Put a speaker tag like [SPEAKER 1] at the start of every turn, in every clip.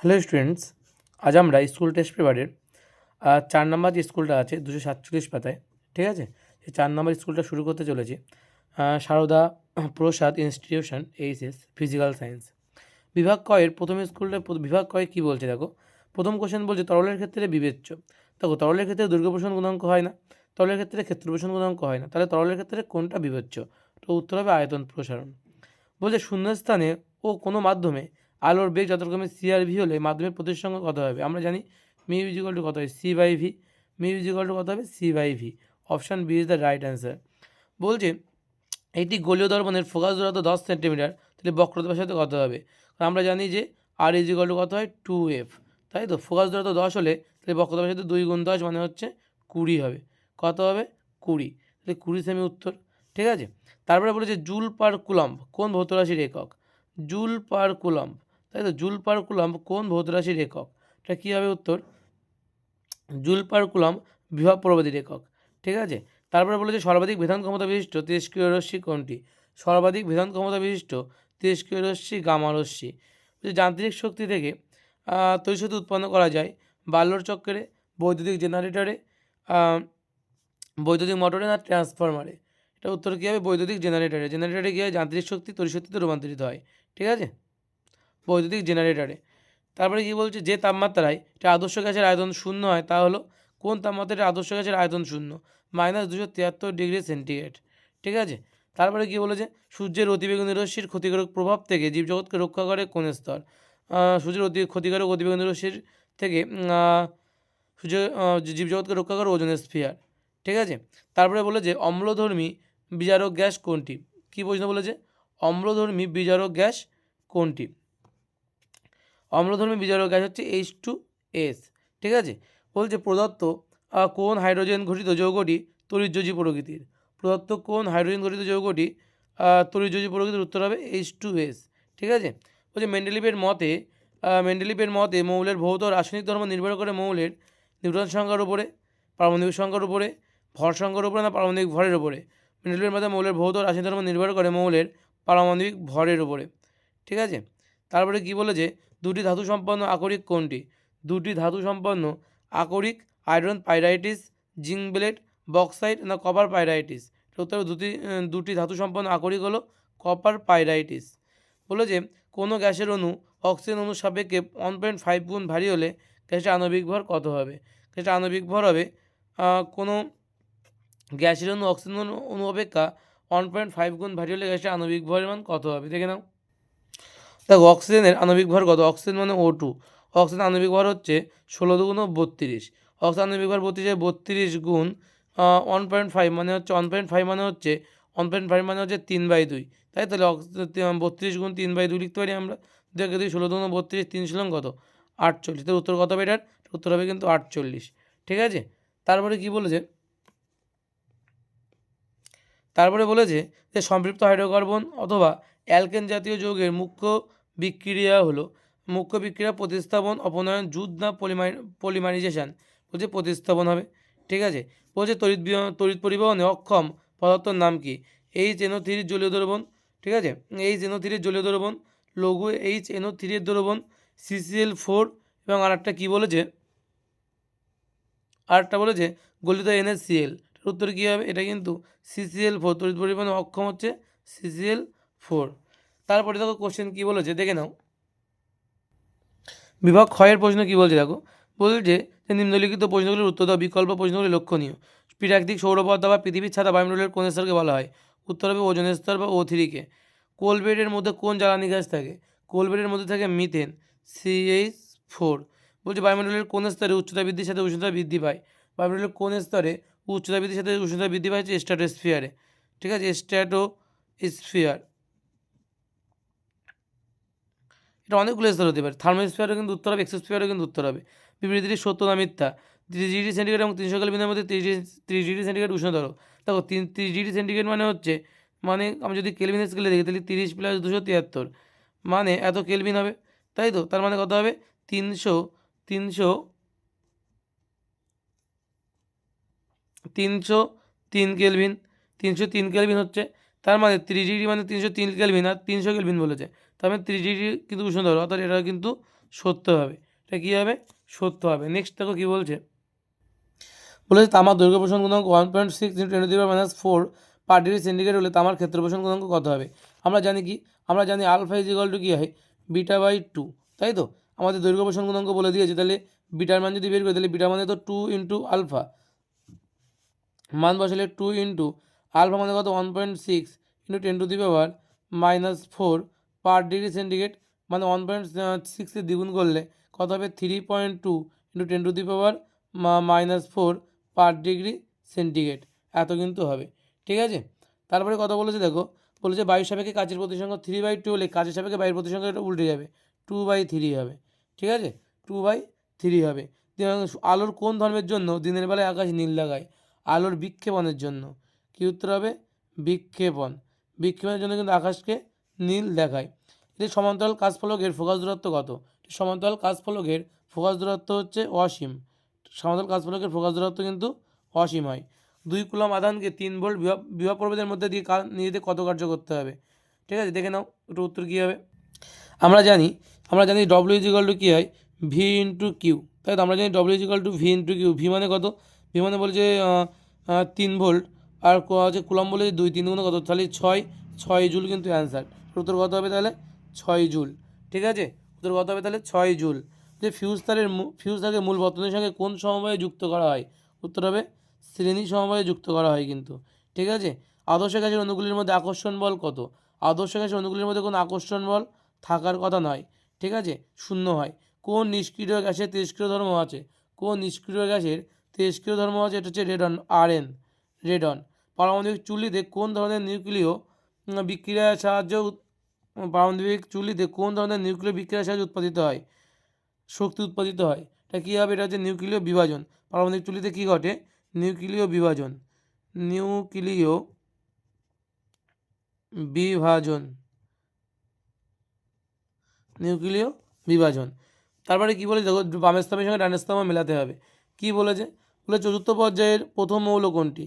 [SPEAKER 1] Hello students, আজ আমরা school test পেপারের 4 নম্বর যে স্কুলটা আছে 247 পাতায়, ঠিক আছে, সেই 4 নম্বর স্কুলটা শুরু করতে চলেছি। সারদা প্রসাদ ইনস্টিটিউশন এইচএস ফিজিক্যাল সায়েন্স বিভাগ কয়ের প্রথম স্কুলটা। বিভাগ কয় কী বলছে দেখো। প্রথম কোশ্চেন বলছে তরলের ক্ষেত্রে বিবেচ্য। দেখো, তরলের ক্ষেত্রে দৈর্ঘ্য গুণাঙ্ক হয় না, তরলের ক্ষেত্রে ক্ষেত্র গুণাঙ্ক হয় না, তাহলে তরলের ক্ষেত্রে কোনটা বিবেচ্য? তো উত্তর হবে আয়তন প্রসারণ। বলছে শূন্যস্থানে ও কোনো মাধ্যমে আলোর বেগ যথাক্রমে CR/V হলে মাধ্যমের প্রতির সঙ্গে কত হবে? আমরা জানি মিউ ইজিক্যাল টু কত হয় C/V। মিউ ইজিক্যাল টু কত হবে C/V। Option B is the right answer. বলছে একটি গোলীয় দর্পণের ফোকাস দূরত্ব 10 সেন্টিমিটার, তাহলে বক্রতার সাথে কত হবে? আমরা জানি যে R ইজিক্যাল টু কত হয় 2F, তাই তো। ফোকাস দূরত্ব 10 হলে তাহলে বক্রতার সাথে 2 গুণ 10 মানে হচ্ছে 20 হবে। কত হবে? 20। তাহলে 20 সেমি উত্তর, ঠিক আছে। তারপরে বলেছে জুল পার কুলম্ব কোন ভৌত রাশির একক? জুল পার কুলম্ব, তাই তো। জুল পার কুলম্ব কোন ভৌত রাশির একক? এটা কী হবে উত্তর? জুল পার কুলম্ব বিভব প্রবাদীর একক, ঠিক আছে। তারপরে বলেছে সর্বাধিক ভেদন ক্ষমতা বিশিষ্ট তেজস্ক্রিয় রশ্মি কোনটি? সর্বাধিক ভেদন ক্ষমতা বিশিষ্ট তেজস্ক্রিয় রশ্মি গামা রশ্মি। যান্ত্রিক শক্তি থেকে তড়িৎ উৎপন্ন করা যায় বাল্যর চক্রে, বৈদ্যুতিক জেনারেটরে, বৈদ্যুতিক মোটরে না ট্রান্সফরমারে? এটা উত্তর কী হবে? বৈদ্যুতিক জেনারেটরে। জেনারেটরে কী হয়? যান্ত্রিক শক্তি তড়িৎ শক্তিতে রূপান্তরিত হয়, ঠিক আছে, বৈদ্যুতিক জেনারেটরে। তারপরে কী বলছে? যে তাপমাত্রায় এটা আদর্শ গ্যাসের আয়তন শূন্য হয় তা হলো কোন তাপমাত্রায় আদর্শ গ্যাসের আয়তন শূন্য? -273 ডিগ্রি সেন্টিগ্রেড, ঠিক আছে। তারপরে কী বলেছে? সূর্যের অতিবেগুনি রশ্মির ক্ষতিকারক প্রভাব থেকে জীবজগৎকে রক্ষা করে কোন স্তর? সূর্যের ক্ষতিকারক অতিবেগুনি রশ্মির থেকে সূর্য জীবজগৎকে রক্ষা করে ওজোন স্ফিয়ার, ঠিক আছে। তারপরে বলেছে অম্লধর্মী বিজারক গ্যাস কোনটি? কী প্রশ্ন বলেছে? অম্লধর্মী বিজারক গ্যাস কোনটি? অম্লধর্মী বিজারক গ্যাস হচ্ছে H2S, ঠিক আছে। বলছে প্রদত্ত কোন হাইড্রোজেন ঘটিত যৌগটি তড়িৎযোজী প্রকৃতির? প্রদত্ত কোন হাইড্রোজেন ঘটিত যৌগটি তড়িৎযোজী প্রকৃতির? উত্তর হবে H2S, ঠিক আছে। বলছে মেন্ডেলিভের মতে মৌলের ভৌত রাসায়নিক ধর্ম নির্ভর করে মৌলের নিউট্রন সংখ্যার উপরে, পারমাণবিক সংখ্যার উপরে, ভর সংখ্যার উপরে না পারমাণবিক ভরের উপরে? মেন্ডেলিভের মতে মৌলের ভৌত রাসায়নিক ধর্ম নির্ভর করে মৌলের পারমাণবিক ভরের উপরে, ঠিক আছে। তারপরে কী বলেছে? দুটি ধাতু সম্পন্ন আকরিক কোনটি? দুটি ধাতু সম্পন্ন আকরিক iron pyrites, zinc blade, bauxite না কপার পাইরাইটিস? উত্তর দুটি ধাতু সম্পন্ন আকরিক হলো কপার পাইরাইটিস। বলেছে কোনো গ্যাসের অণু অক্সিজেন অণুর সাপেক্ষে 1.5 গুণ ভারী হলে গ্যাসের আণবিক ভর কত হবে? গ্যাসের আণবিক ভর হবে কোনো গ্যাসের অণু অক্সিজেন অণু অপেক্ষা 1.5 গুণ ভারী হলে গ্যাসের আণবিক ভরের মান কত হবে? দেখে নাও। দেখো, অক্সিজেনের আণবিক ভর কত? অক্সিজেন মানে O2। অক্সিজেন আণবিক ভর হচ্ছে 16 দুগুণ 32। অক্সিজেন আণবিক ভর 32 গুণ 1.5 মানে হচ্ছে 1.5 মানে হচ্ছে 1.5 মানে হচ্ছে 3/2, তাই তাহলে 32 গুণ 3/2 লিখতে পারি আমরা। দেখে দিই 16 দুগুণ 32, 3 ছিলাম কত? 48। তাহলে উত্তর কত হবে এটার? উত্তর হবে কিন্তু 48, ঠিক আছে। তারপরে কি বলেছে? তারপরে বলেছে যে সম্পৃক্ত হাইড্রোকার্বন অথবা অ্যালকেন জাতীয় যৌগের মুখ্য বিক্রিয়া হলো প্রতিস্থাপন, অপনয়ন, যুদ্ধ না পলিমারাইজেশন? বলছে প্রতিস্থাপন হবে, ঠিক আছে। বলছে তড়িৎ পরিবহনে অক্ষম পদার্থর নাম কি? HNO3 জলীয় দ্রবণ, ঠিক আছে। HNO3 জলীয় দ্রবণ, লঘু HNO3 দ্রবণ, CCl4 এবং আরেকটা কী বলেছে? আরেকটা বলেছে গলিত NaCl। উত্তর কী হবে? এটা কিন্তু CCl4। তড়িৎ পরিবহনে অক্ষম হচ্ছে CCl4। তারপরে দেখো কোশ্চেন কী বলেছে দেখে নাও। বিভাগ ক্ষয়ের প্রশ্ন কী বলছে দেখো। বলছে যে নিম্নলিখিত প্রশ্নগুলির উত্তর দাও, বিকল্প প্রশ্নগুলি লক্ষণীয়। প্রাকৃতিক সৌরপদ্মা বা পৃথিবীর ছাদা বায়ুমণ্ডলের কোন স্তরকে বলা হয়? উত্তর হবে ওজোন স্তর বা O3-কে। কোলবেডের মধ্যে কোন জ্বালানি গ্যাস থাকে? কোলবেডের মধ্যে থাকে মিথেন, CH4। বলছে বায়ুমণ্ডলের কোন স্তরে উচ্চতা বৃদ্ধির সাথে উষ্ণতা বৃদ্ধি পায়? বায়ুমণ্ডলের কোন স্তরে উচ্চতা বৃদ্ধির সাথে উষ্ণতা বৃদ্ধি পায়? হচ্ছে স্ট্র্যাটোস্ফিয়ারে, ঠিক আছে, স্ট্র্যাটোস্ফিয়ার। এটা অনেকগুলো স্তর হতে পারে। থার্মোস্ফিয়ারও কিন্তু উত্তর হবে, এক্সোস্ফিয়ারও কিন্তু উত্তর হবে। বিবৃতিটি সত্য না মিথ্যা? 30 ডিগ্রি সেন্টিগ্রেড এবং 300 কেলভিনের মধ্যে 30 ডিগ্রি সেন্টিগ্রেড উষ্ণতর। দেখো 30 ডিগ্রি সেন্টিগ্রেড মানে হচ্ছে, মানে আমি যদি কেলভিনের স্কেলে দেখি তাহলে 30 + 273 মানে এত কেলভিন হবে, তাই তো। তার মানে কত হবে? 303 কেলভিন। 303 কেলভিন হচ্ছে, তার মানে 30 ডিগ্রি মানে 303 কেলভিন, আর 300 কেলভিন বলেছে, তার মানে 30 ডিগ্রি কিন্তু উষ্ণতর, অর্থাৎ এটা কিন্তু সত্য হবে, এটা কী হবে? সত্য হবে। নেক্সট দেখো কী বলছে, বলেছে তামার দৈর্ঘ্য প্রসারণ গুণাঙ্ক 1.6 × 10⁻⁴ পার ডিগ্রি সেন্টিগ্রেড হলে তামার ক্ষেত্র প্রসারণ গুণাঙ্ক কত হবে? আমরা জানি কি, আমরা জানি আলফা ইজ ইকুয়াল টু কী হয়, β/2, তাই তো? আমাদের দৈর্ঘ্য প্রসারণ গুণাঙ্ক বলে দিয়েছে, তাহলে বিটার মান যদি বের করি তাহলে বিটার মানে তো 2 × আলফা, মান বসালে 2 × আলফা মানে কত 1.6 × 10⁻⁴ পার ডিগ্রি সেন্টিগ্রেড, মানে 1.6 দ্বিগুণ করলে কত হবে 3.2 × 10⁻⁴ পার ডিগ্রি সেন্টিগ্রেড, এত কিন্তু হবে। ঠিক আছে, তারপরে কথা বলেছে দেখো, বলেছে বায়ুর সাপেক্ষে কাচের প্রতিসংখ্যা 3/2 হলে কাচের সাপেক্ষে বায়ুর প্রতিসংখ্যা এটা উল্টে যাবে, 2/3 হবে। ঠিক আছে, 2/3 হবে। আলোর কোন ধর্মের জন্য দিনের বেলায় আকাশ নীল দেখায়? আলোর বিক্ষেপণের জন্য। কী উত্তর হবে? বিক্ষেপণ। বিক্ষেপণের জন্য কিন্তু আকাশকে নীল দেখায়। এটি সমান্তরাল কাচফলকের ফোকাস দূরত্ব কত? সমান্তরাল কাচফলকের ফোকাস দূরত্ব হচ্ছে অসীম। সমান্তরাল কাচফলকের ফোকাস দূরত্ব কিন্তু অসীম হয়। 2 কুলম্ব আধানকে 3 ভোল্ট বিভব প্রভেদের মধ্যে দিয়ে নিয়ে যেতে কত কার্য করতে হবে? ঠিক আছে, দেখে নাও একটু উত্তর কী হবে। আমরা জানি ডব্লিউ ইজ ইকুয়াল টু কী হয়, ভি ইন্টু কিউ, তাই তো? আমরা জানি W is equal to V into Q. V মানে কত? ভি মানে বলছে 3 ভোল্ট, আর হচ্ছে কুলম্ব বলে 2, 3 গুণ কত, তাহলে 6 জুল কিন্তু অ্যান্সার। উত্তর কত হবে তাহলে? 6 জুল। ঠিক আছে, উত্তর কত হবে তাহলে? 6 জুল। যে ফিউজ তারকে মূল বর্তনীর সঙ্গে কোন সমবায়ে যুক্ত করা হয়? উত্তর হবে শ্রেণী সমবায়ে যুক্ত করা হয় কিন্তু। ঠিক আছে, আদর্শ গ্যাসের অণুগুলির মধ্যে আকর্ষণ বল কত? আদর্শ গ্যাসের অণুগুলির মধ্যে কোনো আকর্ষণ বল থাকার কথা নয়। ঠিক আছে, শূন্য হয়। কোন নিষ্ক্রিয় গ্যাসের তেজস্ক্রিয় ধর্ম আছে? কোন নিষ্ক্রিয় গ্যাসের তেজস্ক্রিয় ধর্ম আছে? এটা হচ্ছে রেডন, Rn, রেডন। পারমাণবিক চুল্লিতে কোন ধরনের নিউক্লিয় বিক্রিয়ার সাহায্যে পারমাণবিক চুল্লিতে কোন ধরনের নিউক্লিয় বিক্রিয়ার সাহায্যে উৎপাদিত হয়? শক্তি উৎপাদিত হয়। এটা কী হবে? এটা হচ্ছে নিউক্লিয় বিভাজন। পারমাণবিক চুল্লিতে কী ঘটে? নিউক্লিয় বিভাজন। নিউক্লিয় বিভাজন। নিউক্লিয় বিভাজন। তারপরে কী বলে দেখো, বামের স্তম্ভের সঙ্গে ডানের স্তম্ভ মেলাতে হবে। কী বলেছে? বলে চতুর্থ পর্যায়ের প্রথম মৌল কোনটি?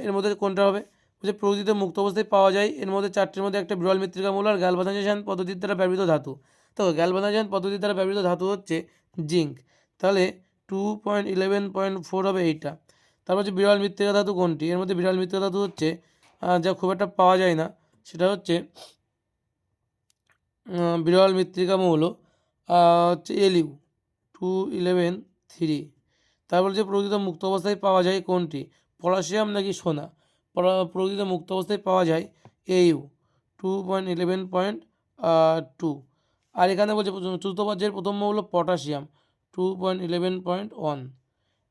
[SPEAKER 1] এর মধ্যে কোনটা হবে? বলছে প্রকৃতিতে মুক্ত অবস্থায় পাওয়া যায় এর মধ্যে 4টির মধ্যে একটা বিরল মৃত্তিকা মৌল আর গ্যালভানাইজেশন পদ্ধতির দ্বারা ব্যবহৃত ধাতু। তো গ্যালভানাইজেশন পদ্ধতির দ্বারা ব্যবহৃত ধাতু হচ্ছে জিঙ্ক। তাহলে 2.11.4 হবে এইটা। তারপর হচ্ছে বিরল মৃত্তিকা ধাতু কোনটি? এর মধ্যে বিরল মৃত্তিকা ধাতু হচ্ছে যা খুব একটা পাওয়া যায় না, সেটা হচ্ছে বিরল মৃত্তিকা মৌল হচ্ছে Lu, 2.11.3। তারপর যে প্রকৃত মুক্ত অবস্থায় পাওয়া যায় কোনটি? পটাশিয়াম নাকি সোনা? প্রকৃত মুক্ত অবস্থায় পাওয়া যায় Au, 2.11.2। আর এখানে বলছে চতুর্থ পর্যায়ের প্রথম মৌল পটাশিয়াম, 2.11.1।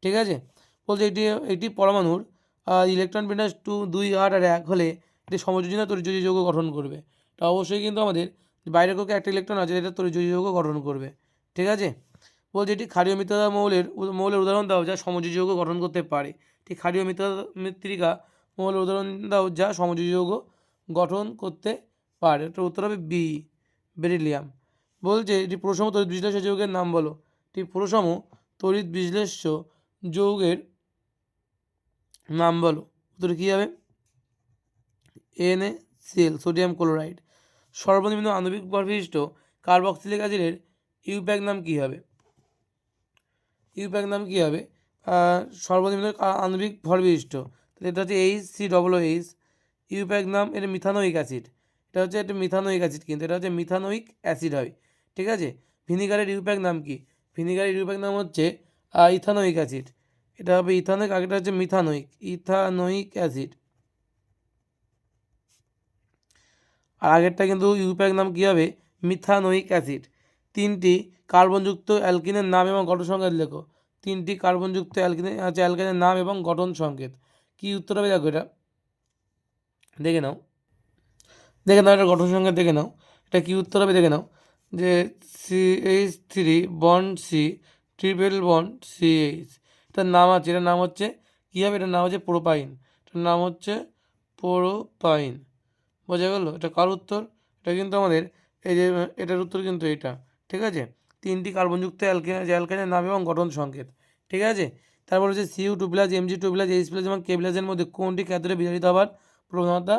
[SPEAKER 1] ঠিক আছে, বলছে এটি পরমাণুর ইলেকট্রন বিন্যাস 2, 8 আর 1 হলে এটি সমযোজী না তড়িৎযোজী যৌগ গঠন করবে? তা অবশ্যই কিন্তু আমাদের বাইরের কক্ষে একটা ইলেকট্রন আছে, এটা তড়িৎযোজী যৌগ গঠন করবে। ঠিক আছে, বলছে এটি ক্ষারীয় মৃত্তিকা মৌলের উদাহরণ দাও যা সমযোজী যৌগ গঠন করতে পারে। ঠিক ক্ষারীয় মৃত্তিকা মৌলের উদাহরণ দাও যা সমযোজী যৌগ গঠন করতে পারে। এটার উত্তর হবে বি, বেরিলিয়াম। বলছে এটি প্রসম তড়িৎ বিশ্লেষ্য যৌগের নাম বলো। ঠিক প্রসম তড়িৎ বিশ্লেষ্য যৌগের নাম বলো। উত্তর কী হবে? NaCl, sodium chloride. সর্বনিম্ন আণবিক ভর বিশিষ্ট কার্বক্সিলিক অ্যাসিডের ইউপ্যাক নাম কী হবে? ইউপ্যাক নাম কী হবে? সর্বনিম্ন আণবিক ভর বিশিষ্ট, তাহলে এটা হচ্ছে HCOOH। ইউপ্যাক নাম, এটা মিথানোইক অ্যাসিড। এটা হচ্ছে একটা মিথানোইক অ্যাসিড, কিন্তু এটা হচ্ছে মিথানোইক অ্যাসিড হয়। ঠিক আছে, ভিনিগারের ইউপ্যাক নাম কি? ভিনিগারের ইউপ্যাক নাম হচ্ছে ইথানোইক অ্যাসিড। এটা হবে ইথানোইক, আগেটা হচ্ছে ইথানোইক অ্যাসিড। আর আগেরটা কিন্তু ইউপ্যাক নাম কী হবে? Methanoic acid. 3টি কার্বনযুক্ত অ্যালকিনের নাম এবং গঠন সংকেত লেখো। 3টি কার্বনযুক্ত অ্যালকিনের নাম এবং গঠন সংকেত। কী উত্তর হবে? দেখো এটা দেখে নাও, এটা গঠন সংকেত দেখে নাও। এটা কী উত্তর হবে দেখে নাও, যে CH3 bond C, triple bond CH। এটার নাম আছে, এটার নাম হচ্ছে কী হবে? এটার নাম হচ্ছে প্রোপাইন। এটার নাম হচ্ছে প্রোপাইন। বোঝা গেল? এটা কার উত্তর? এটা কিন্তু আমাদের এই যে এটার উত্তর কিন্তু এটা। ঠিক আছে, 3টি কার্বনযুক্ত অ্যালকেনের নাম এবং গঠন সংকেত। ঠিক আছে, তারপর হচ্ছে Cu2+, Mg2+, H+ এবং K+ এর মধ্যে কোনটি ক্যাথোডে বিজারিত হওয়ার প্রবণতা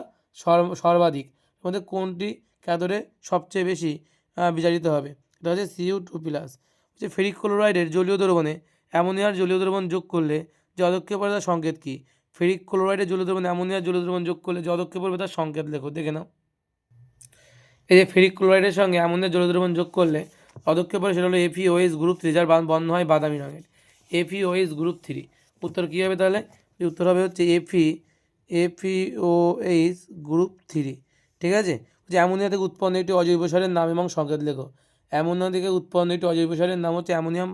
[SPEAKER 1] সর্বাধিক? মধ্যে কোনটি ক্যাথোডে সবচেয়ে বেশি বিজারিত হবে? এটা হচ্ছে Cu2+। হচ্ছে ফেরিক ক্লোরাইডের জলীয় দ্রবণে অ্যামোনিয়ার জলীয় দ্রবণ যোগ করলে যে অদক্ষেপ পড়বে তার সংকেত কী? ফেরিক ক্লোরাইডের জলীয় দ্রবণে অ্যামোনিয়ার জলীয় দ্রবণ যোগ করলে যে অদক্ষেপ পড়বে তার সংকেত লেখো, দেখে নাও। এই যে ফেরিক ক্লোরাইডের সঙ্গে অ্যামোনিয়ার জলীয় দ্রবণ যোগ করলে অদক্ষেপ পড়ে সেটা হলো FeOH গ্রুপ 3, যার বন্ধ হয় বাদামি রঙের। FeOH গ্রুপ 3 উত্তর কী হবে তাহলে? উত্তর হবে হচ্ছে FeOH গ্রুপ 3। ঠিক আছে, যে অ্যামোনিয়া থেকে উৎপন্ন একটি অজৈব সারের নাম এবং সংকেত লেখো। অ্যামোনিয়া থেকে উৎপন্ন একটি অজৈব সারের নাম হচ্ছে অ্যামোনিয়াম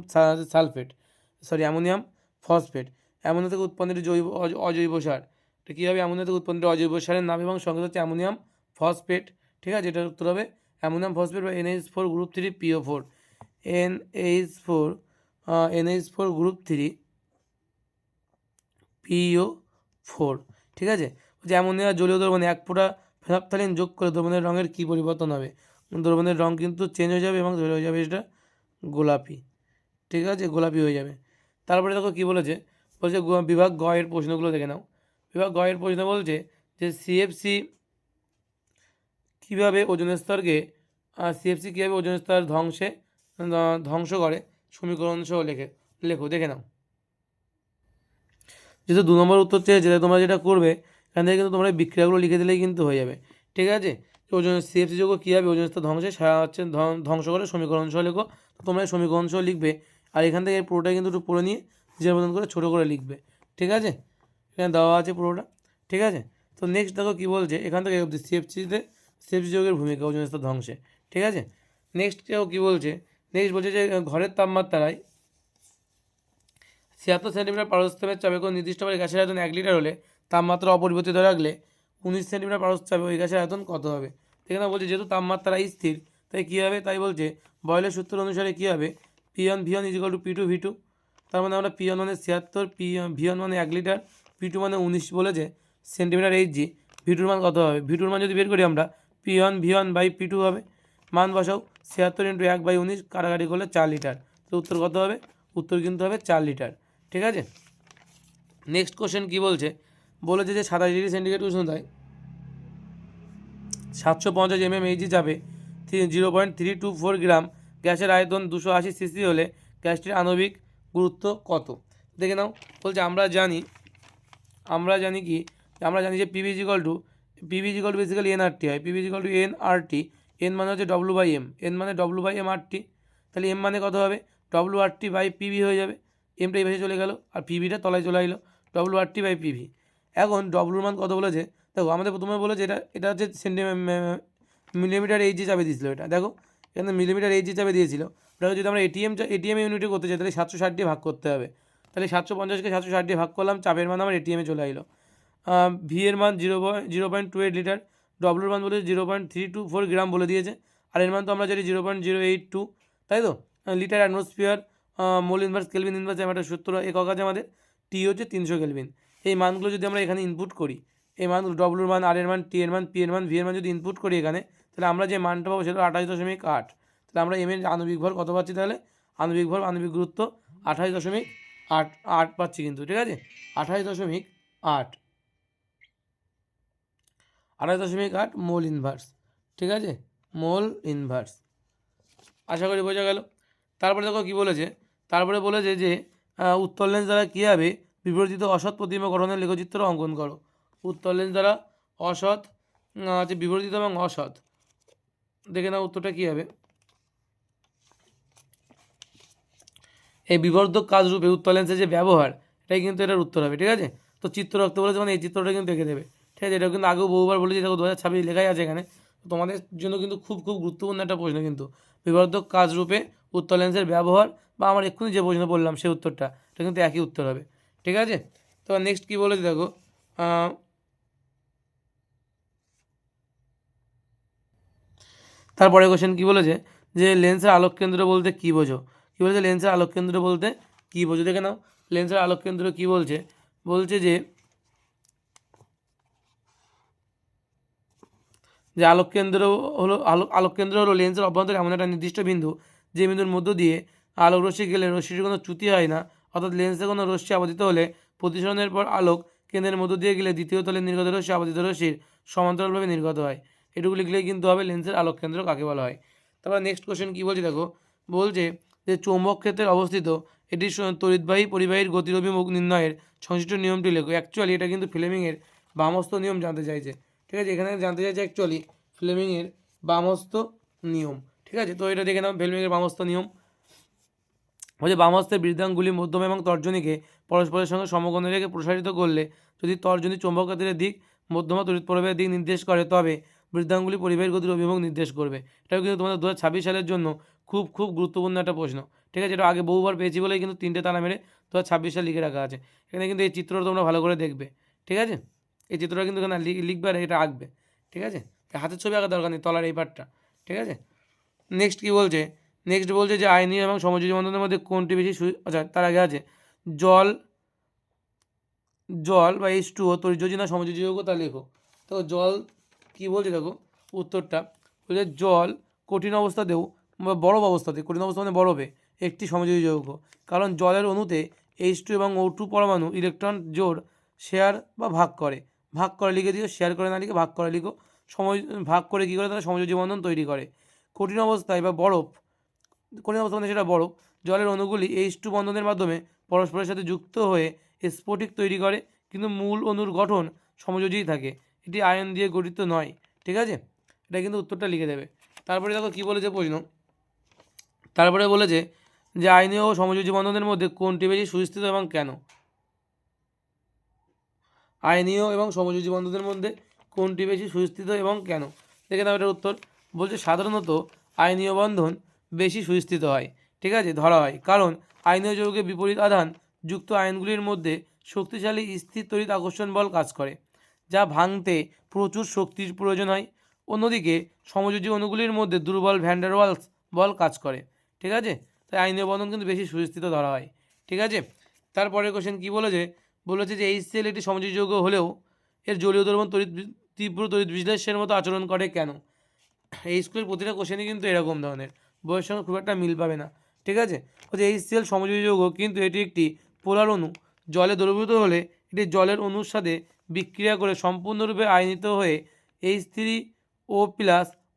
[SPEAKER 1] ফসফেট। অ্যামোনিয়া থেকে উৎপন্ন একটি অজৈব সার, এটা কী হবে? অ্যামোনিয়া থেকে উৎপন্ন একটি অজৈব সারের নাম এবং সংকেত হচ্ছে অ্যামোনিয়াম ফসফেট। ঠিক আছে, এটার উত্তর হবে অ্যামোনিয়াম ফসফেট বা NH4 group 3 PO4। NH4 group 3 PO4। ঠিক আছে, যে অ্যামোনিয়া জলীয় দ্রবণে 1 ফোঁটা ফেনাপথ্যালিন যোগ করে দ্রবণের রঙের কী পরিবর্তন হবে? দ্রবণের রঙ কিন্তু চেঞ্জ হয়ে যাবে এবং হয়ে যাবে সেটা গোলাপি। ঠিক আছে, গোলাপি হয়ে যাবে। তারপরে দেখো কী বলেছে, বিভাগ গ এর প্রশ্নগুলো দেখে নাও। বিভাগ গ এর প্রশ্ন বলছে যে CFC কীভাবে ওজোন স্তরকে কীভাবে ওজোন স্তর ধ্বংস করে সমীকরণ সহ লেখো, দেখে নাও। যেহেতু 2 নম্বর উত্তর চেয়েছে, তোমরা যেটা করবে এখান থেকে কিন্তু তোমরা বিক্রিয়াগুলো লিখে দিলেই কিন্তু হয়ে যাবে। ঠিক আছে, ওজন CFC যৌগ কীভাবে ওজন স্তর ধ্বংস করে সমীকরণ সহ লেখো। তো তোমরা সমীকরণ সহ লিখবে, আর এখান থেকে পুরোটাই কিন্তু একটু পড়ে নিয়ে নিজের মতন করে ছোটো করে লিখবে। ঠিক আছে, এখানে দেওয়া আছে পুরোটা। ঠিক আছে, তো নেক্সট দেখো কী বলছে এখান থেকে অবধি CFC যৌগের ভূমিকা ওজন স্তর ধ্বংসে। ঠিক আছে, নেক্সট কী বলছে? নেক্সট বলছে যে ঘরের তাপমাত্রায় 76 সেন্টিমিটার পারস্তম্ভের চাপে কোনো নির্দিষ্টভাবে গ্যাসের আয়তন 1 লিটার হলে তাপমাত্রা অপরিবর্তিত রাখলে 19 সেন্টিমিটার পারস্তম্ভে ওই গ্যাসের আয়তন কত হবে? এখানে বলছে যেহেতু তাপমাত্রা স্থির, তাই কী হবে? তাই বলছে বয়লের সূত্র অনুসারে কী হবে? P1 V1 = P2 V2। তার মানে আমরা P1 মানে 76, V1 মানে 1 লিটার, P2 মানে 19 বলেছে সেন্টিমিটার Hg। V2 মান কত হবে? V2 মান যদি বের করি আমরা P1 V1 বাই P2 হবে। মান বসাও, 76 × 1/19 কাটাকাটি করলে 4 লিটার। তো উত্তর কত হবে? উত্তর কিন্তু হবে 4 লিটার। ঠিক আছে, নেক্সট কোশ্চেন কী বলছে? বলেছে যে 27 ডিগ্রি সেন্টিগ্রেড উষ্ণতায় 750 mmHg চাপে 0.324 গ্রাম গ্যাসের আয়তন 280 সিসি হলে গ্যাসটির আণবিক গুরুত্ব কত? দেখে নাও। বলছে আমরা জানি কি, আমরা জানি যে PV বেসিক্যালি nRT হয়। PV nRT। n মানে হচ্ছে W/m, n মানে W/m RT। তাহলে m মানে কত হবে? WRT/PV হয়ে যাবে। এমটা এই পাশে চলে গেল আর পিভিটা তলায় চলে এলো, WRT/PV। এখন ডব্লুর মান কত বলেছে? দেখো আমাদের প্রথমে বলেছে এটা হচ্ছে মিলিমিটার Hg চাপে দিয়েছিল। এটা দেখো এখানে মিলিমিটার Hg চাপে দিয়েছিল। ওটাকে যদি আমরা এটিএম ইউনিটে করতে চাই তাহলে 760 দিয়ে ভাগ করতে হবে। তাহলে 750কে 760 দিয়ে ভাগ করলাম, চাপের মান আমার এটিএমে চলে এলো। ভি এর মান 0.28 লিটার, ডব্লুর মান বলেছে 0.324 গ্রাম বলে দিয়েছে, আর এর মান তো আমরা জানি 0.082, তাই তো? Litre atmosphere mole inverse kelvin inverse একটা সূত্র একক আছে আমাদের, টি হচ্ছে 300 কেলভিন। এই মানগুলো যদি আমরা এখানে ইনপুট করি, এই মানগুলো ডব্লুর মান, আর এর মান, টি এর মান, পি এর মান, ভি এর মান যদি ইনপুট করি এখানে, তাহলে আমরা যে মানটা পাবো সেটা 28.8। তাহলে আমরা এম এর আণবিক ভর কত পাচ্ছি? তাহলে আণবিক গুরুত্ব 28.8 পাচ্ছি কিন্তু। ঠিক আছে, 28.8 মোল ইনভার্স। ঠিক আছে, মোল ইনভার্স। আশা করি বোঝা গেল। তারপরে দেখো কী বলেছে, তারপরে বলেছে যে উত্তর লেন্স দ্বারা কীভাবে বিবর্তিত অসৎ প্রতিবিম্ব গঠনের লেখচিত্র অঙ্কন করো। উত্তর লেন্স দ্বারা অসৎ যে বিবর্তিত এবং অসৎ, দেখে নাও উত্তরটা কী হবে। এই বিবর্ধক কাজরূপে উত্তর লেন্সের যে ব্যবহার, এটাই কিন্তু এটার উত্তর হবে। ঠিক আছে, তো চিত্র রাখতে বলেছে মানে এই চিত্রটা কিন্তু দেখে দেবে। ঠিক আছে, এটা কিন্তু আগেও বহুবার বলেছি, দেখো 2026 লেখাই আছে এখানে। তোমাদের জন্য কিন্তু খুব গুরুত্বপূর্ণ একটা প্রশ্ন কিন্তু, বিবর্ধক কাজরূপে উত্তর লেন্সের ব্যবহার, বা আমার এক্ষুনি যে প্রশ্ন বললাম সেই উত্তরটা, এটা কিন্তু একই উত্তর হবে। ঠিক আছে, তো নেক্সট কী বলেছে দেখো, তারপরে কোশ্চেন কী বলেছে যে লেন্সের আলোক কেন্দ্র বলতে কী বোঝো? কী বলেছে লেন্সের আলোক কেন্দ্র বলতে কী বোঝো? দেখে নাও লেন্সের আলোক কেন্দ্র কী বলছে। বলছে যে আলোক কেন্দ্র হলো লেন্সের অভ্যন্তরে এমন একটা নির্দিষ্ট বিন্দু, যে বিন্দুর মধ্য দিয়ে আলোক রশ্মি গেলে রশ্মির কোনো চ্যুতি হয় না। অর্থাৎ লেন্সে কোনো রশ্মি আপাতিত হলে প্রতিসরণের পর আলোক কেন্দ্রের মধ্য দিয়ে গেলে দ্বিতীয় তলে নির্গত রশ্মি আপাতিত রশ্মির সমান্তরালভাবে নির্গত হয়। এটুকু লিখলেই কিন্তু হবে লেন্সের আলোক কেন্দ্র কাকে বলা হয়। তারপর নেক্সট কোশ্চেন কী বলছে দেখো, বলছে যে চৌম্বক ক্ষেত্রের অবস্থিত এটি তড়িৎবাহী পরিবাহীর গতির অভিমুখ নির্ণয়ের সংশ্লিষ্ট নিয়মটি লেখো। অ্যাকচুয়ালি এটা কিন্তু ফ্লেমিংয়ের বামস্ত নিয়ম জানতে চাইছে, ঠিক আছে। এখানে জানতে চাইছে অ্যাকচুয়ালি ফ্লেমিংয়ের বামস্ত নিয়ম, ঠিক আছে। তো এটা দেখে নাও ফ্লেমিংয়ের বামস্ত নিয়ম। বলছে বামহস্তের বৃদ্ধাঙ্গুলি মধ্যম এবং তর্জনীকে পরস্পরের সঙ্গে সমকোণে রেখে প্রসারিত করলে যদি তর্জনী চৌম্বক ক্ষেত্রের দিক মধ্যমা তড়িৎ প্রবাহের দিক নির্দেশ করে, তবে বৃদ্ধাঙ্গুলি পরিবাহীর গতির অভিমুখ নির্দেশ করবে। এটাও কিন্তু তোমাদের 2026 সালের জন্য খুব খুব গুরুত্বপূর্ণ একটা প্রশ্ন, ঠিক আছে। এটা আগে বহুবার পেয়েছি বলেই কিন্তু 3টে তারা মেরে 2026 সাল লিখে রাখা আছে। এখানে কিন্তু এই চিত্রটা তোমরা ভালো করে দেখবে, ঠিক আছে। এই চিত্রটা কিন্তু এখানে লিখবে আর এটা আঁকবে, ঠিক আছে। হাতের ছবি আঁকা দরকার নেই, তলার এই পার্টটা, ঠিক আছে। নেক্সট কী বলছে, নেক্সট বলছে যে আয়নীয় এবং সমযোজী বন্ধনের মধ্যে কোনটি বেশি আচ্ছা তার আগে আছে জল বা H2O তড়িৎযোজী না সমযোজী যৌগ তা লেখো। তো জল কী বলছে দেখো উত্তরটা, বলছে জল কঠিন অবস্থাতেও বা বরফ অবস্থাতে, কঠিন অবস্থা মানে বরফে একটি সমযোজী যৌগ, কারণ জলের অণুতে H2 এবং O2 পরমাণু ইলেকট্রন জোড় শেয়ার বা ভাগ করে লিখে দিও, শেয়ার করে না লিখে ভাগ করে লিখো। ভাগ করে কী করে তারা সমযোজী বন্ধন তৈরি করে। কঠিন অবস্থায় বা কঠিন অবস্থা মানে সেটা বরফ, জলের অণুগুলি H2 বন্ধনের মাধ্যমে পরস্পরের সাথে যুক্ত হয়ে স্ফটিক তৈরি করে, কিন্তু মূল অণুর গঠন সমযোজীই থাকে, এটি আয়ন দিয়ে গঠিত নয়, ঠিক আছে। এটা কিন্তু উত্তরটা লিখে দেবে। তারপরে দেখো কী বলেছে প্রশ্ন, তারপরে বলেছে যে আয়নীয় ও সমযোজী বন্ধনের মধ্যে কোনটি বেশি সুস্থিত এবং কেন। আয়নীয় এবং সমযোজী বন্ধনের মধ্যে কোনটি বেশি সুস্থিত এবং কেন, দেখে নাও এটার উত্তর। বলছে সাধারণত আয়নীয় বন্ধন বেশি সুস্থিত হয়, ঠিক আছে, ধরা হয়, কারণ আয়নীয় যৌগে বিপরীত আধান যুক্ত আয়নগুলির মধ্যে শক্তিশালী স্থির তড়িৎ আকর্ষণ বল কাজ করে, যা ভাঙতে প্রচুর শক্তির প্রয়োজন হয়। অন্যদিকে সমযোজী অণুগুলির মধ্যে দুর্বল ভ্যান ডার ওয়ালস বল কাজ করে, ঠিক আছে। তাই আয়নীয় বন্ধন কিন্তু বেশি সুস্থিত ধরা হয়, ঠিক আছে। তারপরের কোশ্চেন কী বলেছে যে HCl একটি সমযোজী যৌগ হলেও এর জলীয় দ্রবণ তীব্র তড়িৎ বিশ্লেষের মতো আচরণ করে কেন। এই স্কুলের প্রতিটা কোশ্চেনই কিন্তু এরকম ধরনের, বইয়ের সঙ্গে খুব একটা মিল পাবে না, ঠিক আছে। বলছে HCl সমযোজী যৌগ, কিন্তু এটি একটি পোলার অণু, জলে দ্রবীভূত হলে এটি জলের অণুর সাথে বিক্রিয়া করে সম্পূর্ণরূপে আয়নিত হয়ে H3O+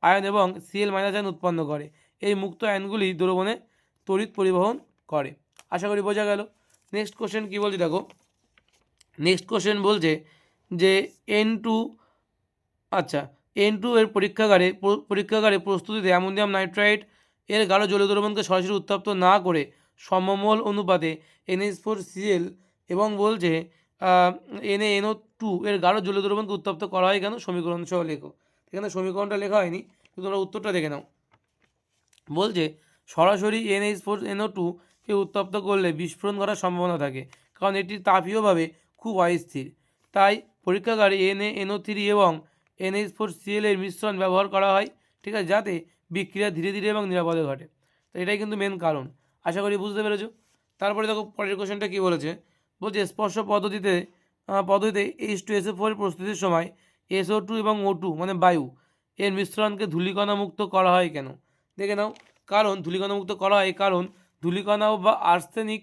[SPEAKER 1] আয়ন এবং Cl- আয়ন উৎপন্ন করে। এই মুক্ত আয়নগুলি দ্রবণে তড়িৎ পরিবহন করে। আশা করি বোঝা গেল। নেক্সট কোশ্চেন কী বলছে দেখো, নেক্সট কোশ্চেন বলছে যে N2 আচ্ছা N2 এর পরীক্ষাগারে প্রস্তুতিতে অ্যামোনিয়াম নাইট্রাইট এর গাঢ় জলীয় দ্রবণকে সরাসরি উত্তপ্ত না করে সমমোল অনুপাতে NH4Cl এবং বলছে NaNO2 এর গাঢ় জলীয় দ্রবণকে উত্তপ্ত করা হয় কেন, সমীকরণ সহ লেখো। এখানে সমীকরণটা লেখা হয়নি, কিন্তু তোমরা উত্তরটা দেখে নাও। বলছে সরাসরি NH4NO2 কে উত্তপ্ত করলে বিস্ফোরণ ঘটার সম্ভাবনা থাকে, কারণ এটি তাপীয়ভাবে খুব অস্থির। তাই পরীক্ষাগারে NaNO3 এবং NH4Cl এর মিশ্রণ ব্যবহার করা হয়, ঠিক আছে, যাতে বিক্রিয়া ধীরে ধীরে এবং নিরাপদে ঘটে। তো এটাই কিন্তু মেন কারণ, আশা করি বুঝতে পেরেছো। তারপরে দেখো পরের কোশ্চেনটা কী বলেছে, স্পর্শ পদ্ধতিতে H2SO4 প্রস্তুতির সময় SO2 এবং O2 মানে বায়ু এর মিশ্রণকে ধূলিকণামুক্ত করা হয় কেন, দেখে নাও। কারণ ধূলিকণামুক্ত করা হয় কারণ ধূলিকণা বা আর্সেনিক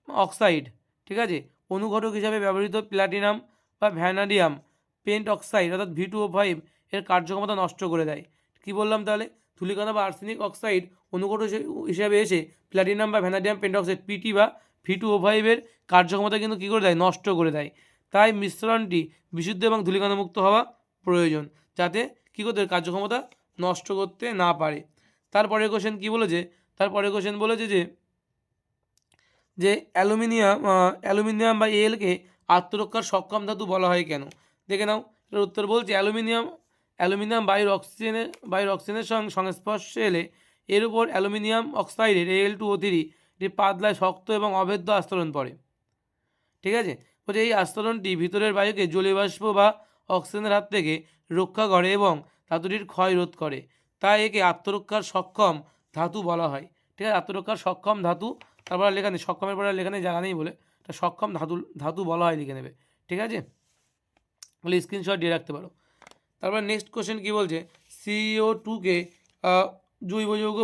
[SPEAKER 1] অক্সাইড, ঠিক আছে, অনুঘটক হিসাবে ব্যবহৃত প্ল্যাটিনাম বা ভ্যানাডিয়াম পেন্ট অক্সাইড অর্থাৎ V2O5 এর কার্যক্ষমতা নষ্ট করে দেয়। কী বললাম তাহলে, ধূলিকণা বা আর্সেনিক অক্সাইড অনুঘটক হিসাবে এসে প্ল্যাটিনাম বা ভ্যানাডিয়াম পেন্ট অক্সাইড PT বা V2O5 এর কার্যক্ষমতা কিন্তু কী করে দেয়, নষ্ট করে দেয়। তাই মিশ্রণটি বিশুদ্ধ এবং ধূলিকণামুক্ত হওয়া প্রয়োজন, যাতে কী করতে কার্যক্ষমতা নষ্ট করতে না পারে। তারপরের কোশ্চেন কী বলেছে, তারপরের কোশ্চেন বলেছে যে অ্যালুমিনিয়াম বা Al-কে আত্মরক্ষার সক্ষম ধাতু বলা হয় কেন, দেখে নাও। এর উত্তর বলছে অ্যালুমিনিয়াম বায়ুর অক্সিজেনের সঙ্গে সংস্পর্শে এলে এর উপর অ্যালুমিনিয়াম অক্সাইডের Al2O3 এটি পাতলায় শক্ত এবং অভেদ্য আস্তরণ পড়ে, ঠিক আছে। বলছে এই আস্তরণটি ভিতরের বায়ুকে জলীয় বাষ্প বা অক্সিজেনের হাত থেকে রক্ষা করে এবং ধাতুটির ক্ষয় রোধ করে, তাই একে আত্মরক্ষার সক্ষম ধাতু বলা হয়, ঠিক আছে। আত্মরক্ষার সক্ষম ধাতু, তারপর লেখা নেই, সক্ষমের পরে লেখা নেই, জায়গা নেই বলে, এটা সক্ষম ধাতু বলা হয়, লিখে নেবে, ঠিক আছে, বলে স্ক্রিনশট দিয়ে রাখতে পারো। তারপর নেক্সট কোশ্চেন কী বলছে, CO2কে জৈব যৌগ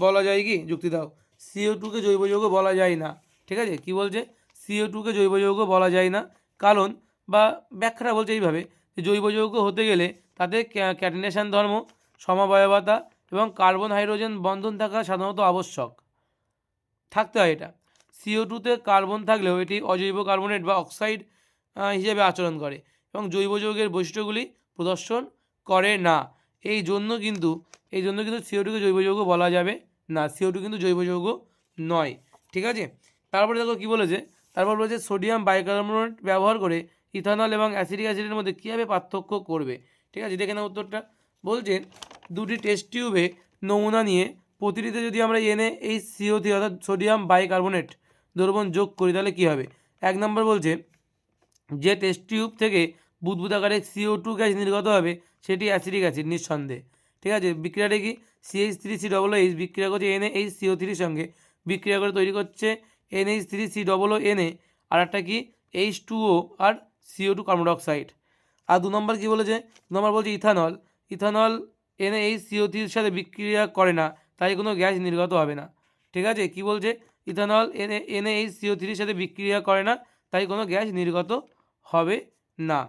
[SPEAKER 1] বলা যায় কি, যুক্তি দাও। CO2কে জৈব যৌগ বলা যায় না, ঠিক আছে। কি বলছে, CO2কে জৈব যৌগ বলা যায় না, কারণ বা ব্যাখ্যাটা বলছে এইভাবে যে জৈব যৌগ হতে গেলে তাদের ক্যাটিনেশন ধর্ম, সমবায়বতা এবং কার্বন হাইড্রোজেন বন্ধন থাকা সাধারণত আবশ্যক, থাকতে হয় এটা। CO2তে কার্বন থাকলেও এটি অজৈব কার্বনেট বা অক্সাইড হিসেবে আচরণ করে এবং জৈব যৌগের বৈশিষ্ট্যগুলি প্রদর্শন করে না। এই জন্য কিন্তু CO2কে জৈব যৌগ বলা যাবে না। CO2 কিন্তু জৈব যৌগ নয়, ঠিক আছে। তারপরে দেখো কী বলেছে, তারপর বলেছে সোডিয়াম বাইকার্বনেট ব্যবহার করে ইথানল এবং অ্যাসিটিক অ্যাসিডের মধ্যে কীভাবে পার্থক্য করবে, ঠিক আছে। দেখে নাও উত্তরটা। বলছে দুটি টেস্ট টিউবে নমুনা নিয়ে প্রতিটিতে যদি আমরা NaHCO3 অর্থাৎ সোডিয়াম বাইকার্বনেট দ্রবণ যোগ করি তাহলে কী হবে। 1 নম্বর বলছে যে টেস্ট টিউব থেকে বুদবুদ আকারে CO2 গ্যাস নির্গত হবে সেটি অ্যাসিটিক অ্যাসিড নিঃসন্দেহে, ঠিক আছে। বিক্রিয়াটা কি, CH3COOH বিক্রিয়া করছে NaHCO3 সঙ্গে, বিক্রিয়া করে তৈরি করছে NH3COONA, আর একটা কি H2O আর CO2 কার্বন ডাইঅক্সাইড। আর 2 নম্বর কী বলেছে, 2 নম্বর বলছে ইথানল NaHCO3 এর সাথে বিক্রিয়া করে না, তাই কোনো গ্যাস নির্গত হবে না, ঠিক আছে। কি বলছে, ইথানল NaHCO3 এর সাথে বিক্রিয়া করে না, তাই কোনো গ্যাস নির্গত হবে না,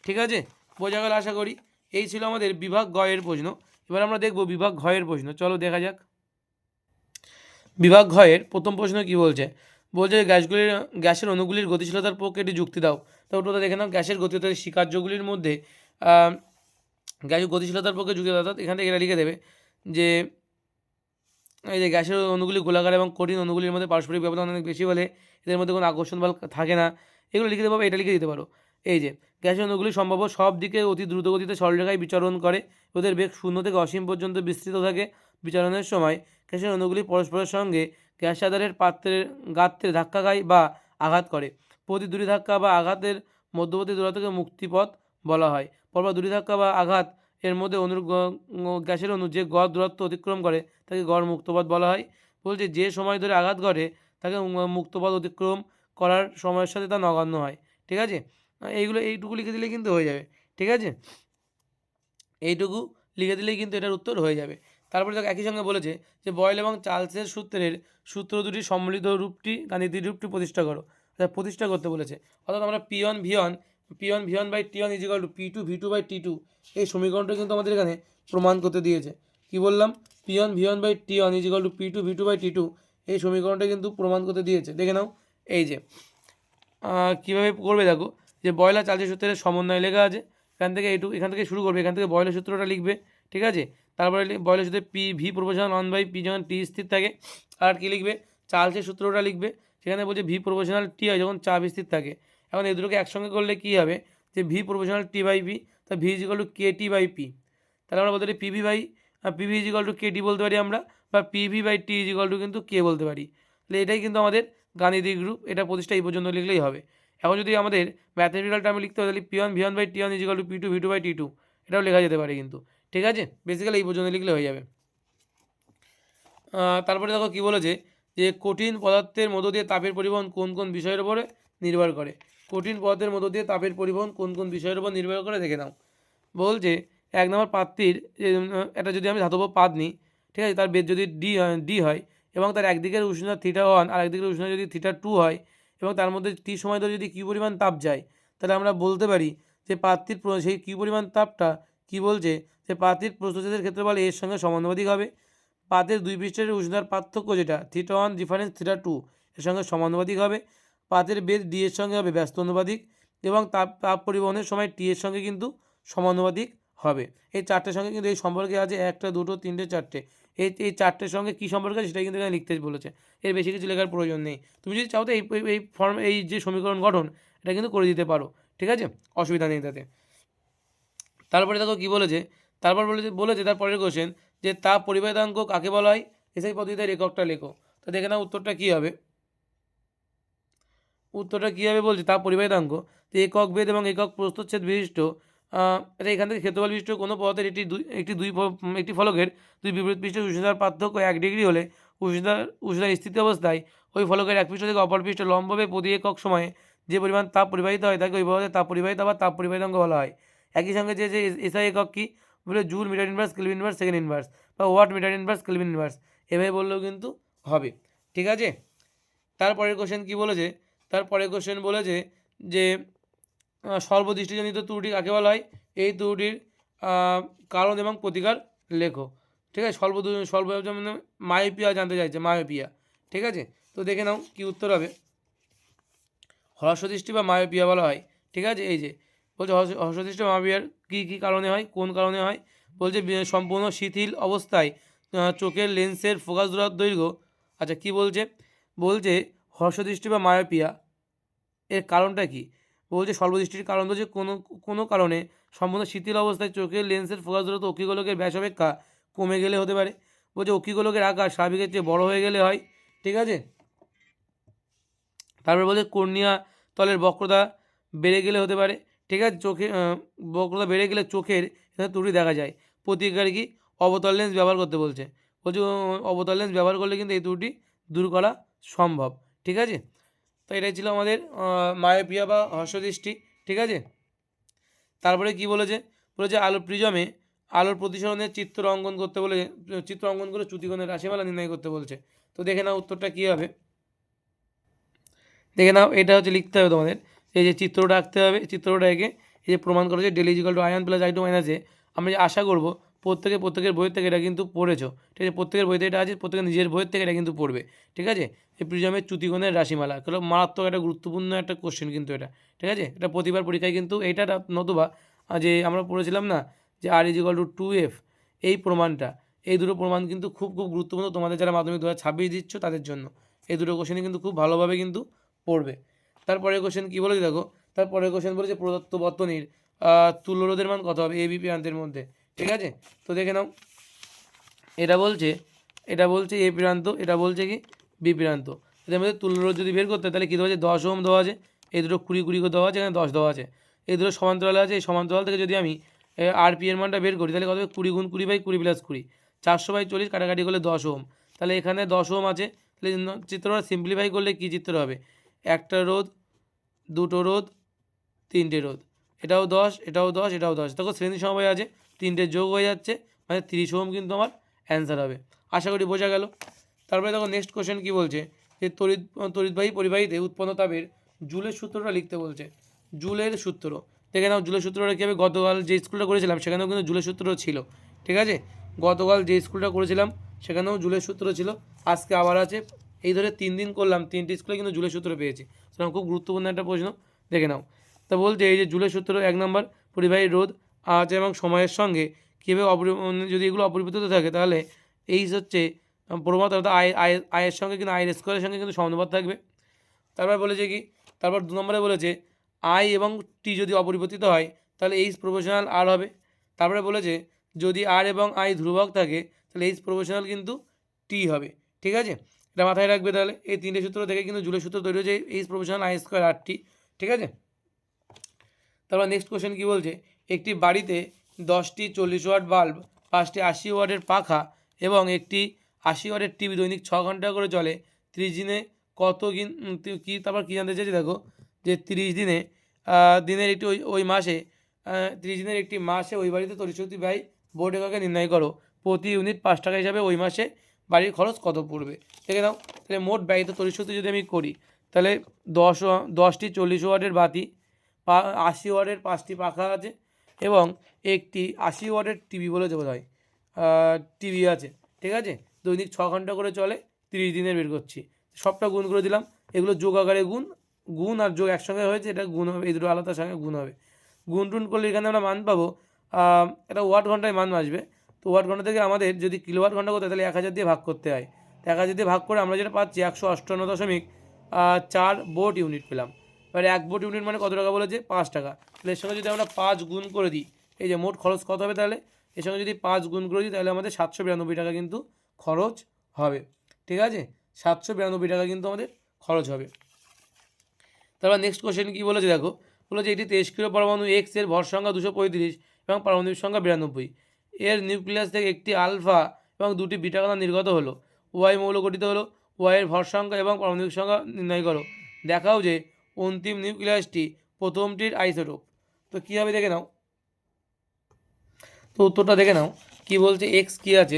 [SPEAKER 1] ঠিক আছে। বোঝা গেল আশা করি। এই ছিল আমাদের বিভাগ গ এর প্রশ্ন। এবার আমরা দেখব বিভাগ ঘ এর প্রশ্ন। চলো দেখা যাক। বিভাগ ঘ এর প্রথম প্রশ্ন কি বলছে, বলছে গ্যাসের অণুগুলির গতিশীলতার পক্ষে একটি যুক্তি দাও। তো ওটা দেখে নাও। গ্যাসের গতিশীলতার স্বীকার্যগুলির মধ্যে গ্যাসের গতিশীলতার পক্ষে যুক্তি দাও, অর্থাৎ এখান থেকে এটা লিখে দেবে যে এই যে গ্যাসের অণুগুলি গোলাকার এবং কঠিন অণুগুলির মধ্যে পারস্পরিক ব্যবধান অনেক বেশি বলে এদের মধ্যে কোনো আকর্ষণ বল থাকে না। এগুলো লিখে দেবো, এটা লিখে দিতে পারো। এই যে গ্যাসের অণুগুলি সম্ভব সব দিকে অতি দ্রুত গতিতে সরলরেখায় বিচরণ করে, ওদের বেগ 0 থেকে অসীম পর্যন্ত বিস্তৃত থাকে। বিচরণের সময় গ্যাসের অণুগুলি পরস্পরের সঙ্গে গ্যাস আধারের পাত্রের গাত্রে ধাক্কা খায় বা আঘাত করে। প্রতি দুটি ধাক্কা বা আঘাতের মধ্যবর্তী দূরত্বকে মুক্তিপথ বলা হয়। পরপর দুটি ধাক্কা বা আঘাত এর মধ্যে গ্যাসের অণু যে গড় দূরত্ব অতিক্রম করে তাকে গড় মুক্তপথ বলা হয়। বলছে যে সময় ধরে আঘাত ঘটে তাকে মুক্তপথ অতিক্রম করার সময়ের সাথে তা নগণ্য হয়, ঠিক আছে। এইটুকু লিখে দিলে কিন্তু হয়ে যাবে, ঠিক আছে। এইটুকু লিখে দিলেই কিন্তু এটার উত্তর হয়ে যাবে। তারপরে তাকে একই সঙ্গে বলেছে যে বয়েল এবং চার্লসের সূত্র দুটি সম্মিলিত রূপটি গাণিতিক রূপটি প্রতিষ্ঠা করো, প্রতিষ্ঠা করতে বলেছে। অর্থাৎ আমরা P1 by T1 is equal two P2 by T2 এই সমীকরণটা কিন্তু আমাদের এখানে প্রমাণ করতে দিয়েছে। কি বললাম, P1 by T1 is equal two P2 by T2 এই সমীকরণটা কিন্তু প্রমাণ করতে দিয়েছে। দেখে নাও এই যে কীভাবে করবে দেখো, যে বয়লার চার্লসের সূত্রের সমন্বয় লেখা আছে। এখান থেকে শুরু করবে, এখান থেকে বয়লের সূত্রটা লিখবে, ঠিক আছে। তারপরে বয়লের সূত্রে PV প্রপোর্শনাল 1/P যখন T স্থির থাকে। আর কি লিখবে, চার্লসের সূত্রটা লিখবে। সেখানে বলছে V প্রপোর্শনাল T হয় যখন চাপ স্থির থাকে। এখন এই দুটোকে একসঙ্গে করলে কী হবে, যে V প্রপোর্শনাল T/P, তা V ইজিক্যাল টু KT/P। তাহলে আমরা বলতে পারি PV ইজিক্যাল টু KT বলতে পারি আমরা, বা PV/T ইজিক্যাল টু কিন্তু K বলতে পারি। তাহলে এটাই কিন্তু আমাদের গাণিতিক রূপ, এটা প্রতিষ্ঠা এই পর্যন্ত লিখলেই হবে। এখন যদি আমাদের ম্যাথমেটিক্যাল টার্মে লিখতে হয় তাহলে P1 by T1 is equal two P2 by T2 এটাও লেখা যেতে পারে কিন্তু, ঠিক আছে। বেসিক্যালি এই পর্যন্ত লিখলে হয়ে যাবে। তারপরে দেখো কী বলেছে, যে কঠিন পদার্থের মধ্য দিয়ে তাপের পরিবহন কোন কোন বিষয়ের উপরে নির্ভর করে। কঠিন পদার্থের মধ্য দিয়ে তাপের পরিবহন কোন কোন বিষয়ের উপর নির্ভর করে দেখে নাও। বলছে 1 নম্বর পাত্রীর এটা যদি আমি ধাতব পাত নিই, ঠিক আছে, তার বেদ যদি ডি হয় এবং তার একদিকের উষ্ণতা θ1 আর একদিকের উষ্ণতা যদি θ2 হয় এবং তার মধ্যে টি সময় ধরে যদি কী পরিমাণ তাপ যায়, তাহলে আমরা বলতে পারি যে পাত্রীর সেই কী পরিমাণ তাপটা কি বলছে, যে পাত্রীর প্রস্থচ্ছেদের ক্ষেত্রফল এর সঙ্গে সমানুপাতিক হবে। পাতের দুই পৃষ্ঠের উষ্ণতার পার্থক্য যেটা θ1 ডিফারেন্স θ2 এর সঙ্গে সমানুপাতিক হবে। পাতের বেদ ডি এর সঙ্গে হবে ব্যস্ত অনুপাতিক এবং তাপ পরিবহনের সময় টি এর সঙ্গে কিন্তু সমানুপাতিক হবে। এই চারটের সঙ্গে কিন্তু এই সম্পর্কে আছে 1 2 3 4টে। এই চারটের সঙ্গে কী সম্পর্ক আছে সেটাই কিন্তু এখানে লিখতে বলেছে। এর বেশি কিছু লেখার প্রয়োজন নেই। তুমি যদি চাও তো এই যে সমীকরণ গঠন এটা কিন্তু করে দিতে পারো, ঠিক আছে, অসুবিধা নেই তাতে। তারপরে দেখো কী বলেছে, তার পরের কোশ্চেন যে তাপ পরিবাহিতাঙ্ক কাকে বলা হয়, এসআই পদ্ধতিতে এককটা লেখো। তো দেখে নাও উত্তরটা কী হবে। বলছে তাপ পরিবাহিতাঙ্ক যে একক বেদ এবং একক প্রস্থচ্ছেদ বিশিষ্ট, এটা এখান থেকে ক্ষেত্রফল বিশিষ্ট কোনো পদার্থের একটি ফলকের দুই বিপরীত পৃষ্ঠের উষ্ণতার পার্থক্য 1 ডিগ্রি হলে উষ্ণতার স্থিতি অবস্থায় ওই ফলকের এক পৃষ্ঠ থেকে অপর পৃষ্ঠ লম্বভাবে প্রতি একক সময়ে যে পরিমাণ তাপ পরিবাহিত হয় তাকে ওই পদার্থের তাপ পরিবাহিতা বা তাপ পরিবাহিতাঙ্ক বলা হয়। একই সঙ্গে যে এসআই একক কি বলে, joule metre inverse kelvin inverse second inverse বা watt metre inverse kelvin inverse এভাবে বললেও কিন্তু হবে, ঠিক আছে। তারপরের কোশ্চেন কী বলেছে, বলেছে যে সর্বদৃষ্টিজনিত ত্রুটি কাকে বলা হয়, এই ত্রুটির কারণ এবং প্রতিকার লেখো। ঠিক আছে, স্বল্প মানে মায়োপিয়া জানতে চাইছে, মায়োপিয়া। ঠিক আছে, তো দেখে নাও কি উত্তর হবে। হ্রস্বদৃষ্টি বা মায়োপিয়া বলা হয়। ঠিক আছে, এই যে বলছে হ্রস্বদৃষ্টি বা মায়োপিয়ার কী কারণে হয়, কোন কারণে হয়। বলছে সম্পূর্ণ শিথিল অবস্থায় চোখের লেন্সের ফোকাস দৈর্ঘ্য। আচ্ছা কী বলছে, বলছে হ্রস্বদৃষ্টি বা মায়োপিয়া এর কারণটা কী। বলছে স্বল্পদৃষ্টির কারণ বলছে কোনো কারণে সম্পূর্ণ শিথিল অবস্থায় চোখের লেন্সের ফোকাস দূরত্ব অক্ষিগোলকের ব্যাস অপেক্ষা কমে গেলে হতে পারে। বলছে অক্ষিগোলকের আকার স্বাভাবিকের চেয়ে বড় হয়ে গেলে হয়। ঠিক আছে, তারপরে বলছে কর্নিয়া তলের বক্রতা বেড়ে গেলে হতে পারে। ঠিক আছে, বক্রতা বেড়ে গেলে চোখের ত্রুটি দেখা যায়। প্রতিকারে কি অবতল লেন্স ব্যবহার করতে বলছে। বলছে অবতল লেন্স ব্যবহার করলে কিন্তু এই ত্রুটি দূর করা সম্ভব। ঠিক আছে, তো এটাই ছিল আমাদের মায়োপিয়া বা হ্রস্বদৃষ্টি। ঠিক আছে, তারপরে কি বলেছে, বলেছে আলোর প্রিজমে আলোর প্রতিসরণের চিত্র অঙ্কন করতে বলে, চিত্র অঙ্কন করে চ্যুতিকোণের রাশিমালা নির্ণয় করতে বলছে। তো দেখে নাও উত্তরটা কী হবে। দেখে নাও, এটা হচ্ছে লিখতে হবে তোমাদের, এই যে চিত্রটা আঁকতে হবে, চিত্রটা এঁকে এই যে প্রমাণ করেছে ডেল ইজিক্যাল two ion plus I2 minus এ। আমরা যে আশা করবো প্রত্যেকের বইয়ের থেকে এটা কিন্তু পড়েছো। ঠিক আছে, প্রত্যেকের বইতে এটা আছে, প্রত্যেকের নিজের বইয়ের থেকে এটা কিন্তু পড়বে। ঠিক আছে, এই প্রিজমের চ্যুতিকোণের রাশিমালা কারণ মারাত্মক একটা গুরুত্বপূর্ণ একটা কোশ্চেন কিন্তু এটা। ঠিক আছে, এটা প্রতিবার পরীক্ষায় কিন্তু এইটা নতুবা যে আমরা পড়েছিলাম না যে R ইজিক্যাল টু 2F, এই প্রমাণটা, এই দুটো প্রমাণ কিন্তু খুব গুরুত্বপূর্ণ তোমাদের যারা মাধ্যমিক 2026 দিচ্ছ তাদের জন্য। এই দুটো কোশ্চেনই কিন্তু খুব ভালোভাবে কিন্তু পড়বে। তারপরের কোশ্চেন কী বলেছে দেখো, তারপরের কোশ্চেন বলেছে প্রদত্ত বর্তনীর তুল্যরোধের মান কত হবে এবি প্রান্তের মধ্যে। ঠিক আছে, তো দেখে নাও, এটা বলছে এ প্রান্ত, এটা বলছে কি বি প্রান্ত। এদের মধ্যে তুল্যরোধ যদি বের করতে তাহলে কী দেওয়া আছে, 10 ওহম দেওয়া আছে, এই দুটো 20 করে দেওয়া আছে, এখানে 10 দেওয়া আছে। এই দুটো সমান্তরালে আছে, এই সমান্তরাল থেকে যদি আমি আর পি এর মানটা বের করি তাহলে কত হবে, 20 গুণ 20 বাই 20 প্লাস 20, 400/40 কাটাকাটি করলে 10 ওহম। তাহলে এখানে 10 ওহম আছে, তাহলে চিত্রটা সিম্পলিফাই করলে কী চিত্র হবে, একটা রোধ, দুটো রোধ, তিনটে রোধ, এটাও 10, এটাও 10, এটাও 10, দেখো শ্রেণী সমবায় আছে, তিনটে যোগ হয়ে যাচ্ছে, মানে 30 ওহম কিন্তু আমার অ্যান্সার হবে। আশা করি বোঝা গেল। তারপরে দেখো নেক্সট কোশ্চেন কী বলছে, যে তড়িৎবাহী পরিবাহীতে উৎপন্ন তাপের জুলের সূত্রটা লিখতে বলছে। জুলের সূত্র দেখে নাও, জুলের সূত্রটা কী হবে, গতকাল যে স্কুলটা করেছিলাম সেখানেও কিন্তু জুলের সূত্র ছিল। ঠিক আছে, গতকাল যে স্কুলটা করেছিলাম সেখানেও জুলের সূত্র ছিল, আজকে আবার আছে। এই ধরে 3 দিন করলাম, 3টে স্কুলে কিন্তু জুলের সূত্র পেয়েছি। সেরকম খুব গুরুত্বপূর্ণ একটা প্রশ্ন, দেখে নাও। তা বলতে এই যে জুলের সূত্র 1 নম্বর, পরিবাহী রোধ আজ এবং সময়ের সঙ্গে কীভাবে যদি এগুলো অপরিবর্তিত থাকে তাহলে এই হচ্ছে প্রমাণ, অর্থাৎ আয়ের সঙ্গে কিন্তু আয়ের স্কোয়ারের সঙ্গে কিন্তু সমানুপাত থাকবে। তারপর বলেছে কি, তারপর 2 নম্বরে বলেছে আই এবং টি যদি অপরিবর্তিত হয় তাহলে এইচ প্রপোর্শনাল আর হবে। তারপরে বলেছে যদি আর এবং আই ধ্রুবক থাকে তাহলে এইচ প্রপোর্শনাল কিন্তু টি হবে। ঠিক আছে, এটা মাথায় রাখবে। তাহলে এই 3টে সূত্র থেকে কিন্তু জুলের সূত্র তৈরি হয়েছে এইচ প্রপোর্শনাল আই স্কোয়ার আর টি। ঠিক আছে, তারপর নেক্সট কোশ্চেন কী বলছে, একটি বাড়িতে 10টি 40 ওয়াট বাল্ব, 5টি 80 ওয়াটের পাখা এবং একটি 80 ওয়াটের টিভি দৈনিক 6 ঘন্টা করে চলে, 30 দিনে কত কি, তারপর কী জানতে চাইছে দেখো, যে 30 দিনে দিনের একটি ওই মাসে 30 দিনের একটি মাসে ওই বাড়িতে তড়িৎশক্তি ব্যয় বোর্ড এককে নির্ণয় করো, প্রতি ইউনিট 5 টাকা হিসাবে ওই মাসে বাড়ির খরচ কত পড়বে। দেখে নাও, তাহলে মোট ব্যয়িত তড়িৎশক্তি যদি আমি করি তাহলে 10টি 40 ওয়াটের বাতি, 80 ওয়াটের 5টি পাখা আছে এবং একটি 80 ওয়াটের টিভি বলে বোধ হয় টিভি আছে। ঠিক আছে, দৈনিক 6 ঘন্টা করে চলে, 30 দিনের বের করছি, সবটা গুণ করে দিলাম। এগুলো যোগ আকারে গুণ আর যোগ একসঙ্গে হয়েছে, এটা গুণ হবে, এই দুটো আলাদার সঙ্গে গুণ হবে। গুণ টুন করলে এখানে আমরা মান পাবো, এটা ওয়াট ঘন্টায় মান আসবে। তো ওয়াট ঘন্টা থেকে আমাদের যদি কিলোওয়াট ঘন্টা করতে হয় তাহলে 1000 দিয়ে ভাগ করতে হয়। 1000 দিয়ে ভাগ করে আমরা যেটা পাচ্ছি 158.4 বোট ইউনিট পেলাম। এবার 1 বোট ইউনিট মানে কত টাকা বলেছে, 5 টাকা। তাহলে এর সঙ্গে যদি আমরা 5 গুণ করে দিই, এই যে মোট খরচ কত হবে, তাহলে এর সঙ্গে যদি 5 গুণ করে দিই তাহলে আমাদের 792 টাকা কিন্তু খরচ হবে। ঠিক আছে, 792 টাকা কিন্তু আমাদের খরচ হবে। তারপর নেক্সট কোশ্চেন কী বলেছে দেখো, বলেছে এটি 23 কিলো পরমাণু এক্স এর ভর সংখ্যা 235 এবং পারমাণবিক সংখ্যা 92, এর নিউক্লিয়াস থেকে একটি আলফা এবং 2টি বিটা কণা নির্গত হলো, ওয়াই মৌল গঠিত হলো, ওয়াইয়ের ভর সংখ্যা এবং পারমাণবিক সংখ্যা নির্ণয় করো, দেখাও যে অন্তিম নিউক্লিয়াসটি প্রথমটির আইসোটোপ। তো কী হবে দেখে নাও, তো উত্তরটা দেখে নাও কী বলছে, এক্স কী আছে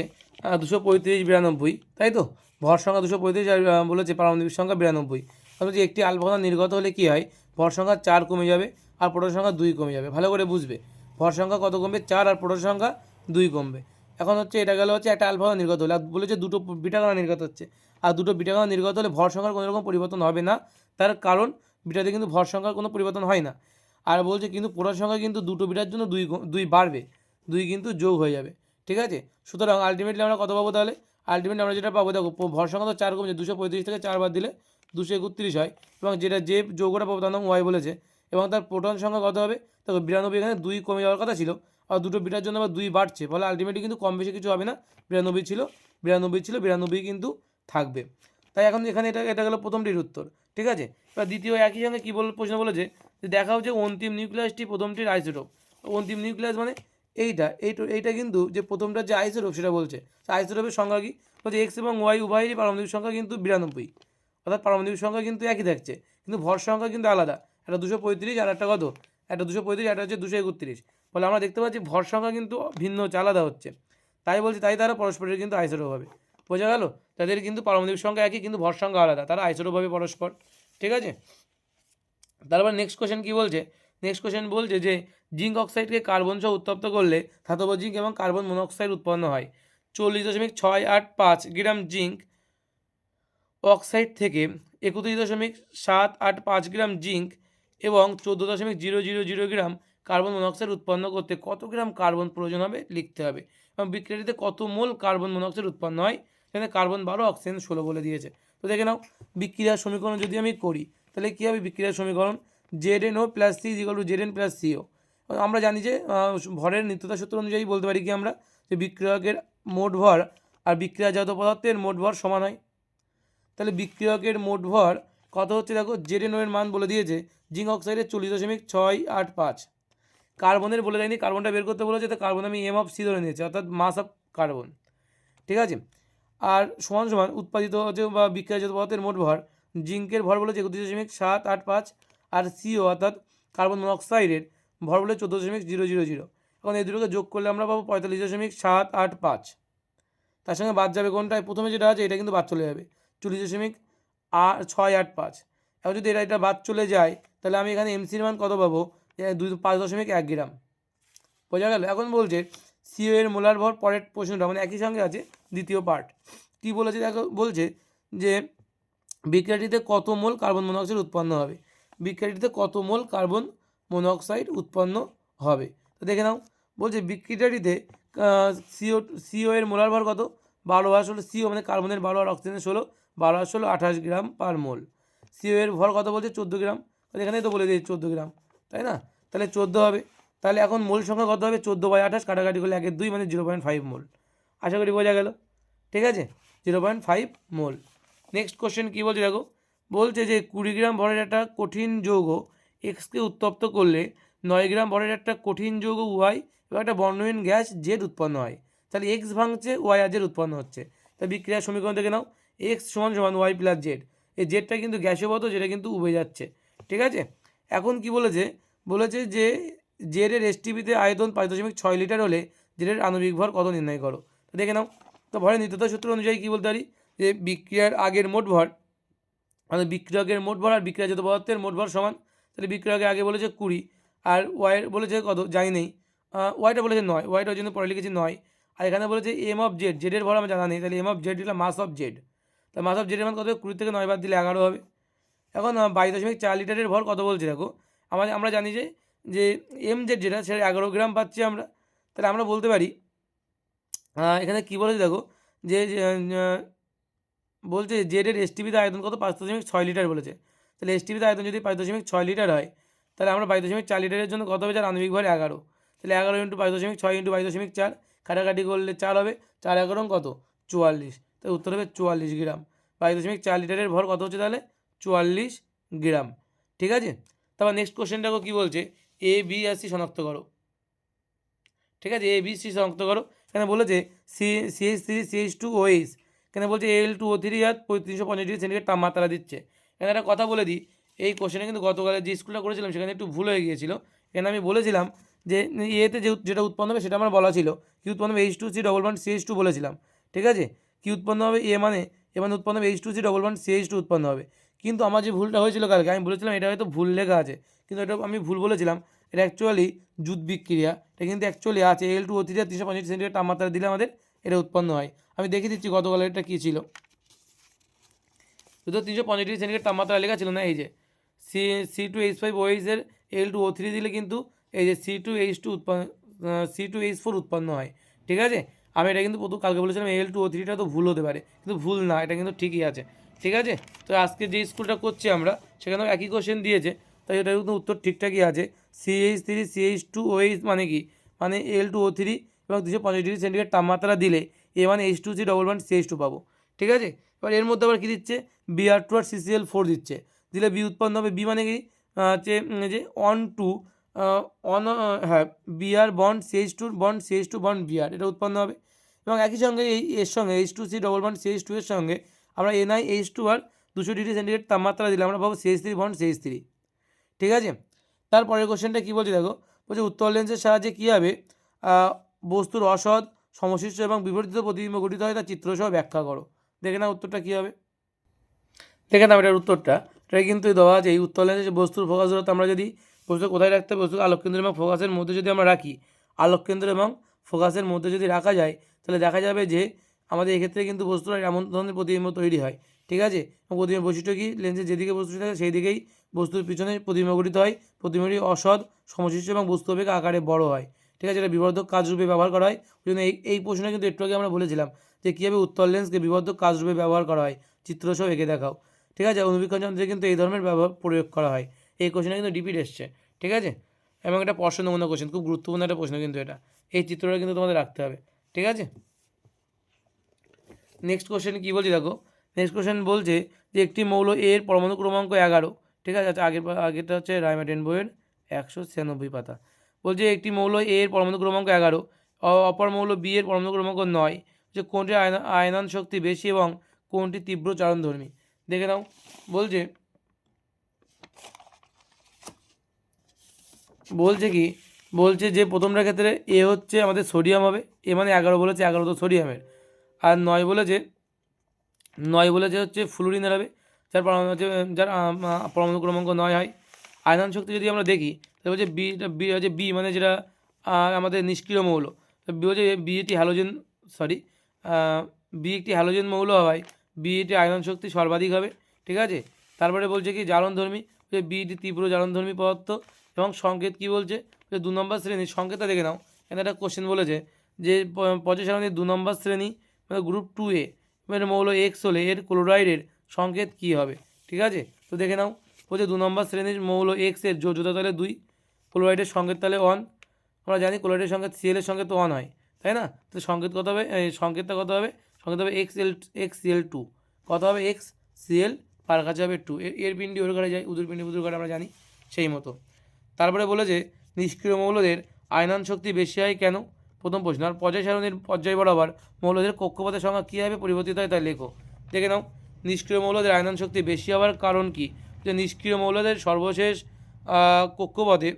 [SPEAKER 1] 235 92, তাই তো, ভর সংখ্যা 235 আর বলেছে পারমাণবিক সংখ্যা 92। তাহলে যে একটি আলফা কণা নির্গত হলে কী হয়, ভর সংখ্যা 4 কমে যাবে আর প্রোটন সংখ্যা 2 কমে যাবে। ভালো করে বুঝবে, ভর সংখ্যা কত কমবে, 4, আর প্রোটন সংখ্যা 2 কমবে। এখন হচ্ছে এটা গেল হচ্ছে একটা আলফা কণা নির্গত হলো, আর বলেছে দুটো বিটা কণা নির্গত হচ্ছে, আর দুটো বিটা কণা নির্গত হলে ভর সংখ্যার কোনো রকম পরিবর্তন হবে না, তার কারণ বিটাতে কিন্তু ভর সংখ্যার কোনো পরিবর্তন হয় না। আর বলছে কিন্তু প্রোটন সংখ্যা কিন্তু দুটো বিটার জন্য দুই বাড়বে, দুই কিন্তু যোগ হয়ে যাবে, ঠিক আছে। সুতরাং আলটিমেটলি আমরা কত পাবো তাহলে? আলটিমেটলি আমরা যেটা পাবো, দেখো ভর সংখ্যা তো 4 কমছে, 235 থেকে 4 বাদ দিলে 231 হয়, এবং যেটা যে যৌগটা পাবো তার নাম ওয়াই বলেছে, এবং তার প্রোটন সংখ্যা কত হবে? দেখো 92, এখানে 2 কমে যাওয়ার কথা ছিল, আর দুটো বিটার জন্য আবার 2 বাড়ছে, ফলে আলটিমেটলি কিন্তু কম বেশি কিছু হবে না, 92 ছিল 92 কিন্তু থাকবে। তাই এখন এখানে এটা গেলো প্রথমটির উত্তর, ঠিক আছে। এবার দ্বিতীয় একই সঙ্গে কী প্রশ্ন বলেছে যে দেখাও যে অন্তিম নিউক্লিয়াসটি প্রথমটির আইসোটোপ। অন্তিম নিউক্লিয়াস মানে এইটা কিন্তু যে প্রথমটার যে আইসোটোপ সেটা বলছে। আইসোটোপের সংখ্যা কি বলছে? এক্স এবং ওয়াই উভয়েরই পারমাণবিক সংখ্যা কিন্তু 92, অর্থাৎ পারমাণবিক সংখ্যা কিন্তু একই থাকছে, কিন্তু ভর সংখ্যা কিন্তু আলাদা, একটা 235 আর একটা কত? একটা 235, একটা হচ্ছে 231। ফলে আমরা দেখতে পাচ্ছি ভর সংখ্যা কিন্তু ভিন্ন হচ্ছে, আলাদা হচ্ছে। তাই বলছি, তাই তারা পরস্পরের কিন্তু আইসোটোপ হবে। বোঝা গেল? তাদের কিন্তু পারমাণবিক সংখ্যা একই, কিন্তু ভর সংখ্যা আলাদা, তারা আইসোটোপ হবে পরস্পর, ঠিক আছে। তারপর নেক্সট কোশ্চেন কী বলছে? নেক্সট কোশ্চেন বলছে যে জিঙ্ক অক্সাইডকে কার্বন সহ উত্তপ্ত করলে ধাতব জিঙ্ক এবং কার্বন মনোক্সাইড উৎপন্ন হয়। 40.685 গ্রাম জিঙ্ক অক্সাইড থেকে 31.785 গ্রাম জিঙ্ক এবং 14.000 গ্রাম কার্বন মনোক্সাইড উৎপন্ন করতে কত গ্রাম কার্বন প্রয়োজন হবে লিখতে হবে, এবং বিক্রিয়াটিতে কত মোল কার্বন মনোক্সাইড উৎপন্ন হয়। সেখানে কার্বন 12, অক্সিজেন 16 বলে দিয়েছে। তো দেখে নাও, বিক্রিয়ার সমীকরণ যদি আমি করি তাহলে কী হবে? বিক্রিয়ার সমীকরণ ZnO + C = Zn + CO। আমরা জানি যে ভরের নিত্যতা সূত্র অনুযায়ী বলতে পারি কি আমরা, যে বিক্রিয়কের মোট ভর আর বিক্রিয়াজাত পদার্থের মোট ভর সমান হয়। তাহলে বিক্রিয়কের মোট ভর কত হচ্ছে? দেখো ZnO এর মান বলে দিয়েছে জিঙ্ক অক্সাইডের 40.685, কার্বনের বলে দেয়নি, কার্বনটা বের করতে বলেছে, তো কার্বন আমি M(C) ধরে নিয়েছি, অর্থাৎ মাস অফ কার্বন, ঠিক আছে। আর সমান সমান উৎপাদিত হচ্ছে বা বিক্রিয়াজাত পদার্থের মোট ভর, জিঙ্কের ভর বলেছে 31.785, আর CO অর্থাৎ কার্বন মনোক্সাইডের ভর বলে 14.000। এখন এই দুটোকে যোগ করলে আমরা পাবো 45.785, তার সঙ্গে বাদ যাবে কোনটায়? প্রথমে যেটা আছে এটা কিন্তু বাদ চলে যাবে, 40.685। এখন যদি এটা বাদ চলে যায় তাহলে আমি এখানে এমসির মান কত পাবো? 5.1 গ্রাম। বোঝা গেল? এখন বলছে সিও এর মোলার ভর, পরের প্রশ্নটা মানে একই সঙ্গে আছে, দ্বিতীয় পার্ট কী বলেছে দেখো, বলছে যে বিক্রিয়াটিতে কত মোল কার্বন মনোক্সাইড উৎপন্ন হবে, বিক্রিয়াটিতে কত মোল কার্বন মনোক্সাইড উৎপন্ন হবে। তো দেখে নাও, বলছে বিক্রিয়াটিতে সিও এর মোলার ভর কত? 12/16। সিও মানে কার্বনের 12 আর অক্সিজেনের 16, 12/16 28 গ্রাম পার মোল। সিও এর ভর কত বলছে? 14 গ্রাম, এখানেই তো বলে দিয়েছে 14 গ্রাম, তাই না? তাহলে 14 হবে। তাহলে এখন মোল সংখ্যা কত হবে? 14/28, কাটাকাটি করলে 1/2 মানে 0.5 মোল। আশা করি বোঝা গেল, ঠিক আছে, 0.5 মোল। নেক্সট কোশ্চেন কী বলছে দেখো, বলছে যে 20 গ্রাম ভরের একটা কঠিন যৌগ এক্সকে উত্তপ্ত করলে 9 গ্রাম ভরের একটা কঠিন যৌগ ওয়াই এবং একটা বর্ণহীন গ্যাস জেড উৎপন্ন হয়। তাহলে এক্স ভাঙছে, ওয়াই আর জেড উৎপন্ন হচ্ছে। তাই বিক্রিয়ার সমীকরণ থেকে নাও, এক্স সমান সমান ওয়াই প্লাস জেড। এই জেডটা কিন্তু গ্যাসীয় পদার্থ, যেটা কিন্তু উবে যাচ্ছে, ঠিক আছে। এখন কি বলেছে? বলেছে যে জেডের এসটিপিতে আয়তন 5.6 লিটার হলে জেডের আণবিক ভর কত নির্ণয় করো। তো দেখে নাও, তো ভরের নিত্যতা সূত্র অনুযায়ী কী বলতে পারি, যে বিক্রিয়ার আগের মোট ভর মানে বিক্রিয়কের মোট ভর আর বিক্রিয়াজাত পদার্থের মোট ভর সমান। তাহলে বিক্রিয়কের আগে বলেছে 20, আর ওয়াইয়ের বলেছে কত জানি নেই, ওয়াইটা বলেছে 9, ওয়াইটা ওই জন্য পরে লিখেছি 9। আর এখানে বলেছে M(Z), জেডের ভর আমার জানা নেই, তাহলে M(Z) হলো মাস অফ জেড। তাহলে মাস অফ জেডের মান কত হবে? 20 থেকে 9 বাদ দিলে 11 হবে। এখন 22.4 লিটারের ভর কত বলছে দেখো, আমরা জানি যে MZ যেটা সেটা 11 গ্রাম পাচ্ছি আমরা। তাহলে আমরা বলতে পারি এখানে কী বলেছে দেখো, যে বলছে জেডের এসটিপিতে আয়তন কত? 5.6 লিটার বলেছে। তাহলে এসটিপিতে আয়তন যদি 5.6 লিটার হয়, তাহলে আমরা 22.4 লিটারের জন্য কত হবে? যার আণবিক ভর 11। তাহলে 11 × 5.6 × 22.4, কাটাকাটি করলে 4 হবে, 4 11 কত? 44। তাহলে উত্তর হবে 44 গ্রাম। 22.4 লিটারের ভর কত হচ্ছে তাহলে? 44 গ্রাম, ঠিক আছে। তারপর নেক্সট কোশ্চেনটাকে কী বলছে, এ বি আর সি শনাক্ত করো, ঠিক আছে, এ বি সি শনাক্ত করো। এখানে বলেছে CH3CH2OH, এখানে বলছে Al2O3 আর 350 ডিগ্রি সেন্টিগ্রেড তাপমাত্রা দিচ্ছে। এখানে একটা কথা বলে দিই, এই কোশ্চেনে কিন্তু গতকালে যে স্কুলটা করেছিলাম সেখানে একটু ভুল হয়ে গিয়েছিল। এখানে আমি বলেছিলাম যে এতে যেটা উৎপন্ন হবে সেটা আমার বলা ছিল, কি উৎপন্ন হবে? H2C+CH2 বলেছিলাম, ঠিক আছে। কি উৎপন্ন হবে? এ মানে উৎপন্ন হবে H2C+CH2 উৎপন্ন হবে। কিন্তু আমার যে ভুলটা হয়েছিল কালকে, আমি বলেছিলাম এটা হয়তো ভুল লেখা আছে, কিন্তু এটা আমি ভুল বলেছিলাম, এটা অ্যাকচুয়ালি জুট বিক্রিয়া, এটা কিন্তু অ্যাকচুয়ালি আছে Al2O3 আর 365 সেন্টিগ্রেড তাপমাত্রা দিলে আমাদের এটা উৎপন্ন হয়। আমি দেখিয়ে দিচ্ছি গতকাল এটা কী ছিল, শুধু 365 সেন্টিগ্রেড তাপমাত্রা লেখা ছিল না, এই যে C2H5OH এর Al2O3 দিলে কিন্তু এই যে C2H2 C2H4 উৎপন্ন হয়। ঠিক আছে, আমি এটা কিন্তু প্রথম কালকে বলেছিলাম Al2O3টা তো ভুল হতে পারে, কিন্তু ভুল না, এটা কিন্তু ঠিকই আছে। ঠিক আছে, তো আজকে যে স্কুলটা করছি আমরা সেখানেও একই কোশ্চেন দিয়েছে, তাই এটা কিন্তু উত্তর ঠিকঠাকই আছে। CH3CH2OH মানে কি, মানে Al2O3 এবং 265 সেন্টিগ্রেড তাপমাত্রা দিলে A1H2C11CH2 পাবো। ঠিক আছে, এবার এর মধ্যে আবার কী দিচ্ছে, Br2 আর CCl4 দিচ্ছে, দিলে বি উৎপন্ন হবে। বি মানে কি হচ্ছে যে অন টু হ্যাঁ Br bond CH2 bond CH2 bond Br, এটা উৎপন্ন হবে। এবং একই সঙ্গে এই এর সঙ্গে H2C CH2 এর সঙ্গে আমরা NiH2 আর 200 ডিগ্রি সেন্টিগ্রেড তাপমাত্রা দিলে আমরা পাবো CH3 বন্ড CH3। ঠিক আছে, তারপরের কোশ্চেনটা কী বলছে দেখো, বলছে উত্তল লেন্সের সাহায্যে কী হবে বস্তুর অসৎ সমশিষ্ট এবং বিপরীত প্রতিবিম্ব গঠিত হয়, তার চিত্রসহ ব্যাখ্যা করো। দেখে নাও উত্তরটা কী হবে, দেখে নাও এটার উত্তরটা। এটা কিন্তু দেওয়া আছে এই উত্তল লেন্সের যে বস্তুর ফোকাস দূরত্ব আমরা যদি বস্তু কোথায় রাখতে হবে, বস্তু আলোককেন্দ্র এবং ফোকাসের মধ্যে যদি আমরা রাখি, আলোককেন্দ্র এবং ফোকাসের মধ্যে যদি রাখা যায় তাহলে দেখা যাবে যে আমাদের এক্ষেত্রে কিন্তু বস্তুর এমন ধরনের প্রতিবিম্ব তৈরি হয়। ঠিক আছে, এবং প্রতিবিম্ব বৈশিষ্ট্য কি, লেন্সের যেদিকে বস্তু থাকে সেই দিকেই বস্তুর পিছনে প্রতিবিম্ব গঠিত হয়। প্রতিবিম্বটি অসৎ সমশিষ্ট এবং বস্তু অপেক্ষা আকারে বড় হয়। ঠিক আছে, এটা বিবর্ধক কাজরূপে ব্যবহার করা হয়। ওই জন্য এই প্রশ্নটা কিন্তু একটু আগে আমরা বলেছিলাম যে কীভাবে উত্তল লেন্সকে বিবর্ধক কাজরূপে ব্যবহার করা হয়, চিত্রসহ এঁকে দেখাও। ঠিক আছে, অনুবীক্ষণ যন্ত্রে কিন্তু এই ধরনের প্রয়োগ করা হয়। এই কোশ্চেনটা কিন্তু রিপিট এসছে। ঠিক আছে, এবং এটা প্রশ্ন নমুনা কোশ্চেন, খুব গুরুত্বপূর্ণ একটা প্রশ্ন কিন্তু এটা, এই চিত্রটা কিন্তু তোমাদের রাখতে হবে। ঠিক আছে, নেক্সট কোশ্চেন কী বলছি দেখো, নেক্সট কোশ্চেন বলছে যে একটি মৌল এর পরমাণু ক্রমাঙ্ক 11। ঠিক আছে, আচ্ছা আগেরটা হচ্ছে রায়মার্টিন বইয়ের 196 পাতা। বলছে একটি মৌল এর পরমাণু ক্রমাঙ্ক 11, অপর মৌল বি এর পরমাণু ক্রমাঙ্ক 9, যে কোনটির আয়নন শক্তি বেশি এবং কোনটি তীব্র চালনধর্মী। দেখে নাও, বলছে কি, বলছে যে প্রথমটার ক্ষেত্রে এ হচ্ছে আমাদের সোডিয়াম হবে, এ মানে 11 বলেছে, 11 তো সোডিয়ামের। আর 9 বলেছে হচ্ছে ফ্লুরিনের হবে, যার পরমাণু ক্রমাঙ্ক 9 হয়। আয়নন শক্তি যদি আমরা দেখি তাহলে বলছে বি হচ্ছে বি মানে যেটা আমাদের নিষ্ক্রিয় মৌল, বি হচ্ছে বি একটি হ্যালোজেন বি একটি হ্যালোজেন মৌল হয়, বি এটি আয়নন শক্তি সর্বাধিক হবে। ঠিক আছে, তারপরে বলছে কি জ্বালনধর্মী, যে বি এটি তীব্র জ্বালনধর্মী পদার্থ। এবং সংকেত কি বলছে, যে 2 নম্বর শ্রেণীর সংকেতটা দেখে নাও, এখানে একটা কোশ্চেন বলেছে যে পঁচিশ সারণীর 2 নম্বর শ্রেণী মানে গ্রুপ 2A এর মৌল এক্স হলে এর ক্লোরাইডের সংকেত কী হবে। ঠিক আছে, তো দেখে নাও, বলছে 2 নম্বর শ্রেণীর মৌল এক্স এর যোজ্যতা তাহলে 2, ক্লোরাইডের সংকেত তাহলে 1। আমরা জানি ক্লোরাইডের সংকেত Cl এর সঙ্গে তো 1 হয়, তাই না, তো সংকেত কত হবে, সংকেতটা কত হবে, সংকেত হবে XCl2, কত হবে XCl, পার কাছে হবে 2, এর পিন্ডি ওর ঘরে যায়, উদুর পিন্ডি উদুর ঘরে আমরা জানি সেই মতো। তারপরে বলেছে নিষ্ক্রিয় মৌলদের আয়নন শক্তি বেশি হয় কেন, প্রথম প্রশ্ন। আর পর্যায় সারণীর পর্যায় বরাবর মৌলদের কক্ষপথের সংখ্যা কীভাবে পরিবর্তিত হয় তাই লেখো। দেখে নাও, নিষ্ক্রিয় মৌলদের আয়নন শক্তি বেশি হওয়ার কারণ কি, যে নিষ্ক্রিয় মৌলদের সর্বশেষ কক্ষপথে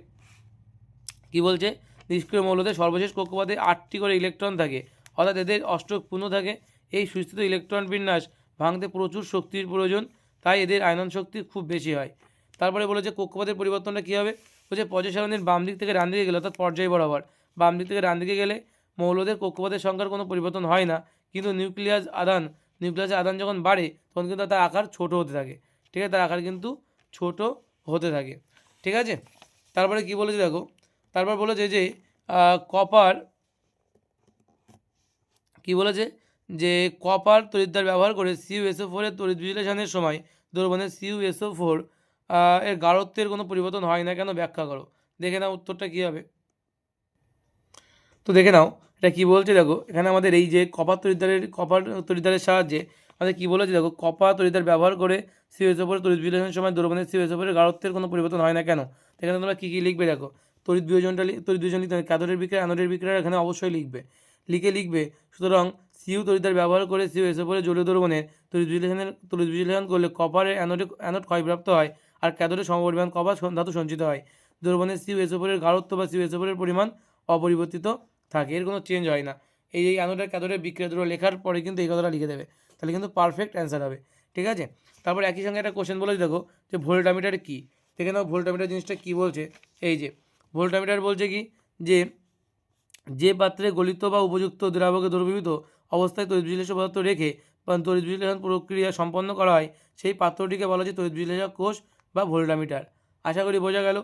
[SPEAKER 1] কী বলছে, নিষ্ক্রিয় মৌলদের সর্বশেষ কক্ষপথে 8টি করে ইলেকট্রন থাকে, অর্থাৎ এদের অষ্টক পূর্ণ থাকে। এই সুস্থিত ইলেকট্রন বিন্যাস ভাঙতে প্রচুর শক্তির প্রয়োজন, তাই এদের আয়নন শক্তি খুব বেশি হয়। তারপরে বলেছে কক্ষপথের পরিবর্তনটা কী হবে, বলছে পর্যায় সারণীর বাম দিক থেকে ডান দিকে গেলে, অর্থাৎ পর্যায় বরাবর বাম দিক থেকে ডান দিকে গেলে মৌলদের কক্ষপথের সংখ্যার কোনো পরিবর্তন হয় না, কিন্তু নিউক্লিয়াসের আদান যখন বাড়ে তখন কিন্তু তার আকার ছোট হতে থাকে। ঠিক আছে, তার আকার কিন্তু ছোট হতে থাকে। ঠিক আছে, তারপরে কি বলেছে দেখো, তারপর বলেছে যে কপার কি বলেছে, যে কপার তড়িৎদ্বার ব্যবহার করে CuSO4 এর তড়িৎ বিশ্লেষণের সময় দ্রবণের CuSO4 এর গাঢ়ত্বের কোনো পরিবর্তন হয় না কেন, ব্যাখ্যা করো। দেখে নাও উত্তরটা কী হবে। তো দেখে নাও এটা কী বলছে দেখো, এখানে আমাদের এই যে কপার তড়িৎদ্বারের সাহায্যে আমাদের কী বলেছে দেখো, কপার তড়িৎদ্বার ব্যবহার করে CuSO4 তড়িৎ বিশ্লেষণের সময় দ্রবণের CuSO4 এর গাঢ়ত্বের কোনো পরিবর্তন হয় না কেন। এখানে তোমরা কী কী লিখবে দেখো, তড়িৎ বিয়োজন লিখতে হবে, ক্যাথোডের বিক্রিয়া অ্যানোডের বিক্রিয়া এখানে অবশ্যই লিখবে। সুতরাং সিউ তড়িৎদ্বার ব্যবহার করে CuSO4 জলীয় দ্রবণের তড়িৎ বিশ্লেষণ করলে কপারের অ্যানোড ক্ষয়প্রাপ্ত হয় আর ক্যাথোডের সমপরিমাণ কপার ধাতু সঞ্চিত হয়। দ্রবণের CuSO4 এর গাঢ়ত্ব বা CuSO4 এর পরিমাণ অপরিবর্তিত থাকে, এর কোনো চেঞ্জ হয় না। এই অ্যানোডের ক্যাথোডের বিক্রিয়া দুটো লেখার পরে কিন্তু এই কথাটা লিখে দেবে, তাহলে কিন্তু পারফেক্ট অ্যান্সার হবে। ঠিক আছে, তারপর একই সঙ্গে একটা কোশ্চেন বলেছে দেখো, যে ভোল্টামিটার কী। দেখে নাও ভোল্টামিটার জিনিসটা কী বলছে, এই যে ভোল্টামিটার বলছে কি যে পাত্রে গলিত বা উপযুক্ত দ্রাবকে দ্রবীভূত অবস্থায় তড়িৎ বিশ্লেষক পদার্থ রেখে বা তড়িৎ বিশ্লেষণ প্রক্রিয়া সম্পন্ন করা হয় সেই পাত্রটিকে বলা হচ্ছে তড়িৎ বিশ্লেষক কোষ বা ভোল্টামিটার। আশা করি বোঝা গেল।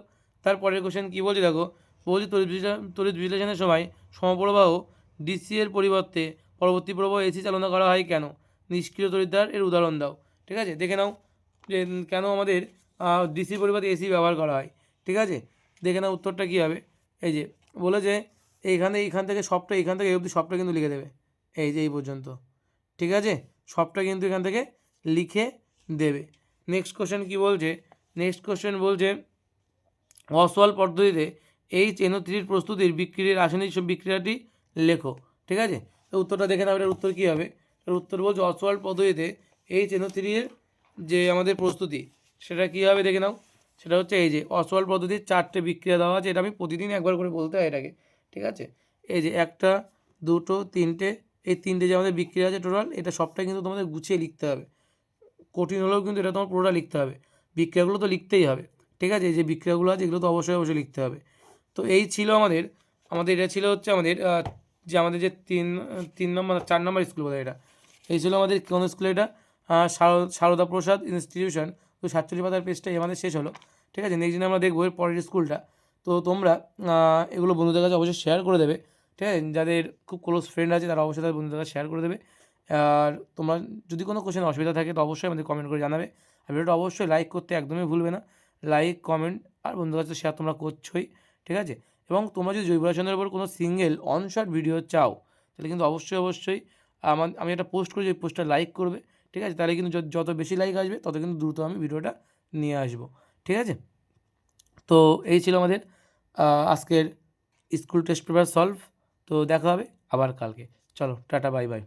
[SPEAKER 1] তারপরের কোশ্চেন কী বলছে দেখো, বলছি তড়িৎ বিশ্লেষণের সময় সমপ্রবাহ ডিসি এর পরিবর্তে পরবর্তী প্রবাহ এসি চালনা করা হয় কেন? নিষ্ক্রিয় তড়িৎদ্বার এর উদাহরণ দাও। ঠিক আছে, দেখে নাও যে কেন আমাদের ডিসির পরিবর্তে এসি ব্যবহার করা হয়। ঠিক আছে, দেখে নাও উত্তরটা কী হবে। এই যে বলেছে এইখান থেকে সবটা, এইখান থেকে এই অবধি সবটা কিন্তু লিখে দেবে, এই যে এই পর্যন্ত। ঠিক আছে, সবটা কিন্তু এখান থেকে লিখে দেবে। নেক্সট কোশ্চেন কী বলছে, নেক্সট কোশ্চেন বলছে অসওয়াল পদ্ধতিতে HNO3 প্রস্তুতির বিক্রিয়ার রাসায়নিক বিক্রিয়াটি লেখো। ঠিক আছে, তো উত্তরটা দেখে নাও, এটার উত্তর কী হবে। এর উত্তর বলছে অসওয়াল পদ্ধতিতে HNO3 এর যে আমাদের প্রস্তুতি সেটা কী হবে দেখে নাও। সেটা হচ্ছে এই যে অসওয়াল পদ্ধতির 4টে বিক্রিয়া দেওয়া আছে, এটা আমি প্রতিদিন একবার করে বলতে হয় এটাকে। ঠিক আছে, এই যে 1 2 3টে, এই 3টে যে আমাদের বিক্রিয়া আছে টোটাল, এটা সবটাই কিন্তু তোমাদের গুছিয়ে লিখতে হবে। কঠিন হলেও কিন্তু এটা তোমার পুরোটা লিখতে হবে, বিক্রিয়াগুলো তো লিখতেই হবে। ঠিক আছে, এই যে বিক্রিয়াগুলো আছে এগুলো তো অবশ্যই লিখতে হবে। তো এই ছিল আমাদের এটা ছিল হচ্ছে আমাদের যে আমাদের যে 3 নম্বর 4 নম্বর স্কুল বলে এটা, এই ছিল আমাদের কোন স্কুলে এটা, সারদা প্রসাদ ইনস্টিটিউশন। তো 47 পাতার পেজটা আমাদের শেষ হলো। ঠিক আছে, নেক্সট দিন আমরা দেখবো এর পরের স্কুলটা। তো তোমরা এগুলো বন্ধুদের কাছে অবশ্যই শেয়ার করে দেবে। ঠিক আছে, যাদের খুব ক্লোজ ফ্রেন্ড আছে তারা অবশ্যই তাদের বন্ধুদের কাছে শেয়ার করে দেবে। আর তোমার যদি কোনো কোশ্চেন অসুবিধা থাকে তো অবশ্যই আমাদের কমেন্ট করে জানাবে। আর ভিডিওটা অবশ্যই লাইক করতে একদমই ভুলবে না। লাইক, কমেন্ট আর বন্ধুদের কাছে শেয়ার তোমরা করছোই। ঠিক আছে, এবং তোমরা যদি জৈব রসায়নের উপর কোনো সিঙ্গেল অনশট ভিডিও চাও তাহলে কিন্তু অবশ্যই আমি একটা পোস্ট করি, ওই পোস্টটা লাইক করবে। ঠিক আছে, তাহলে কিন্তু যত বেশি লাইক আসবে তত কিন্তু দ্রুত আমি ভিডিওটা নিয়ে আসবো। ঠিক আছে, তো এই ছিল আমাদের আজকের স্কুল টেস্ট পেপার সলভ। তো দেখা হবে আবার কালকে। চলো টাটা, বাই বাই।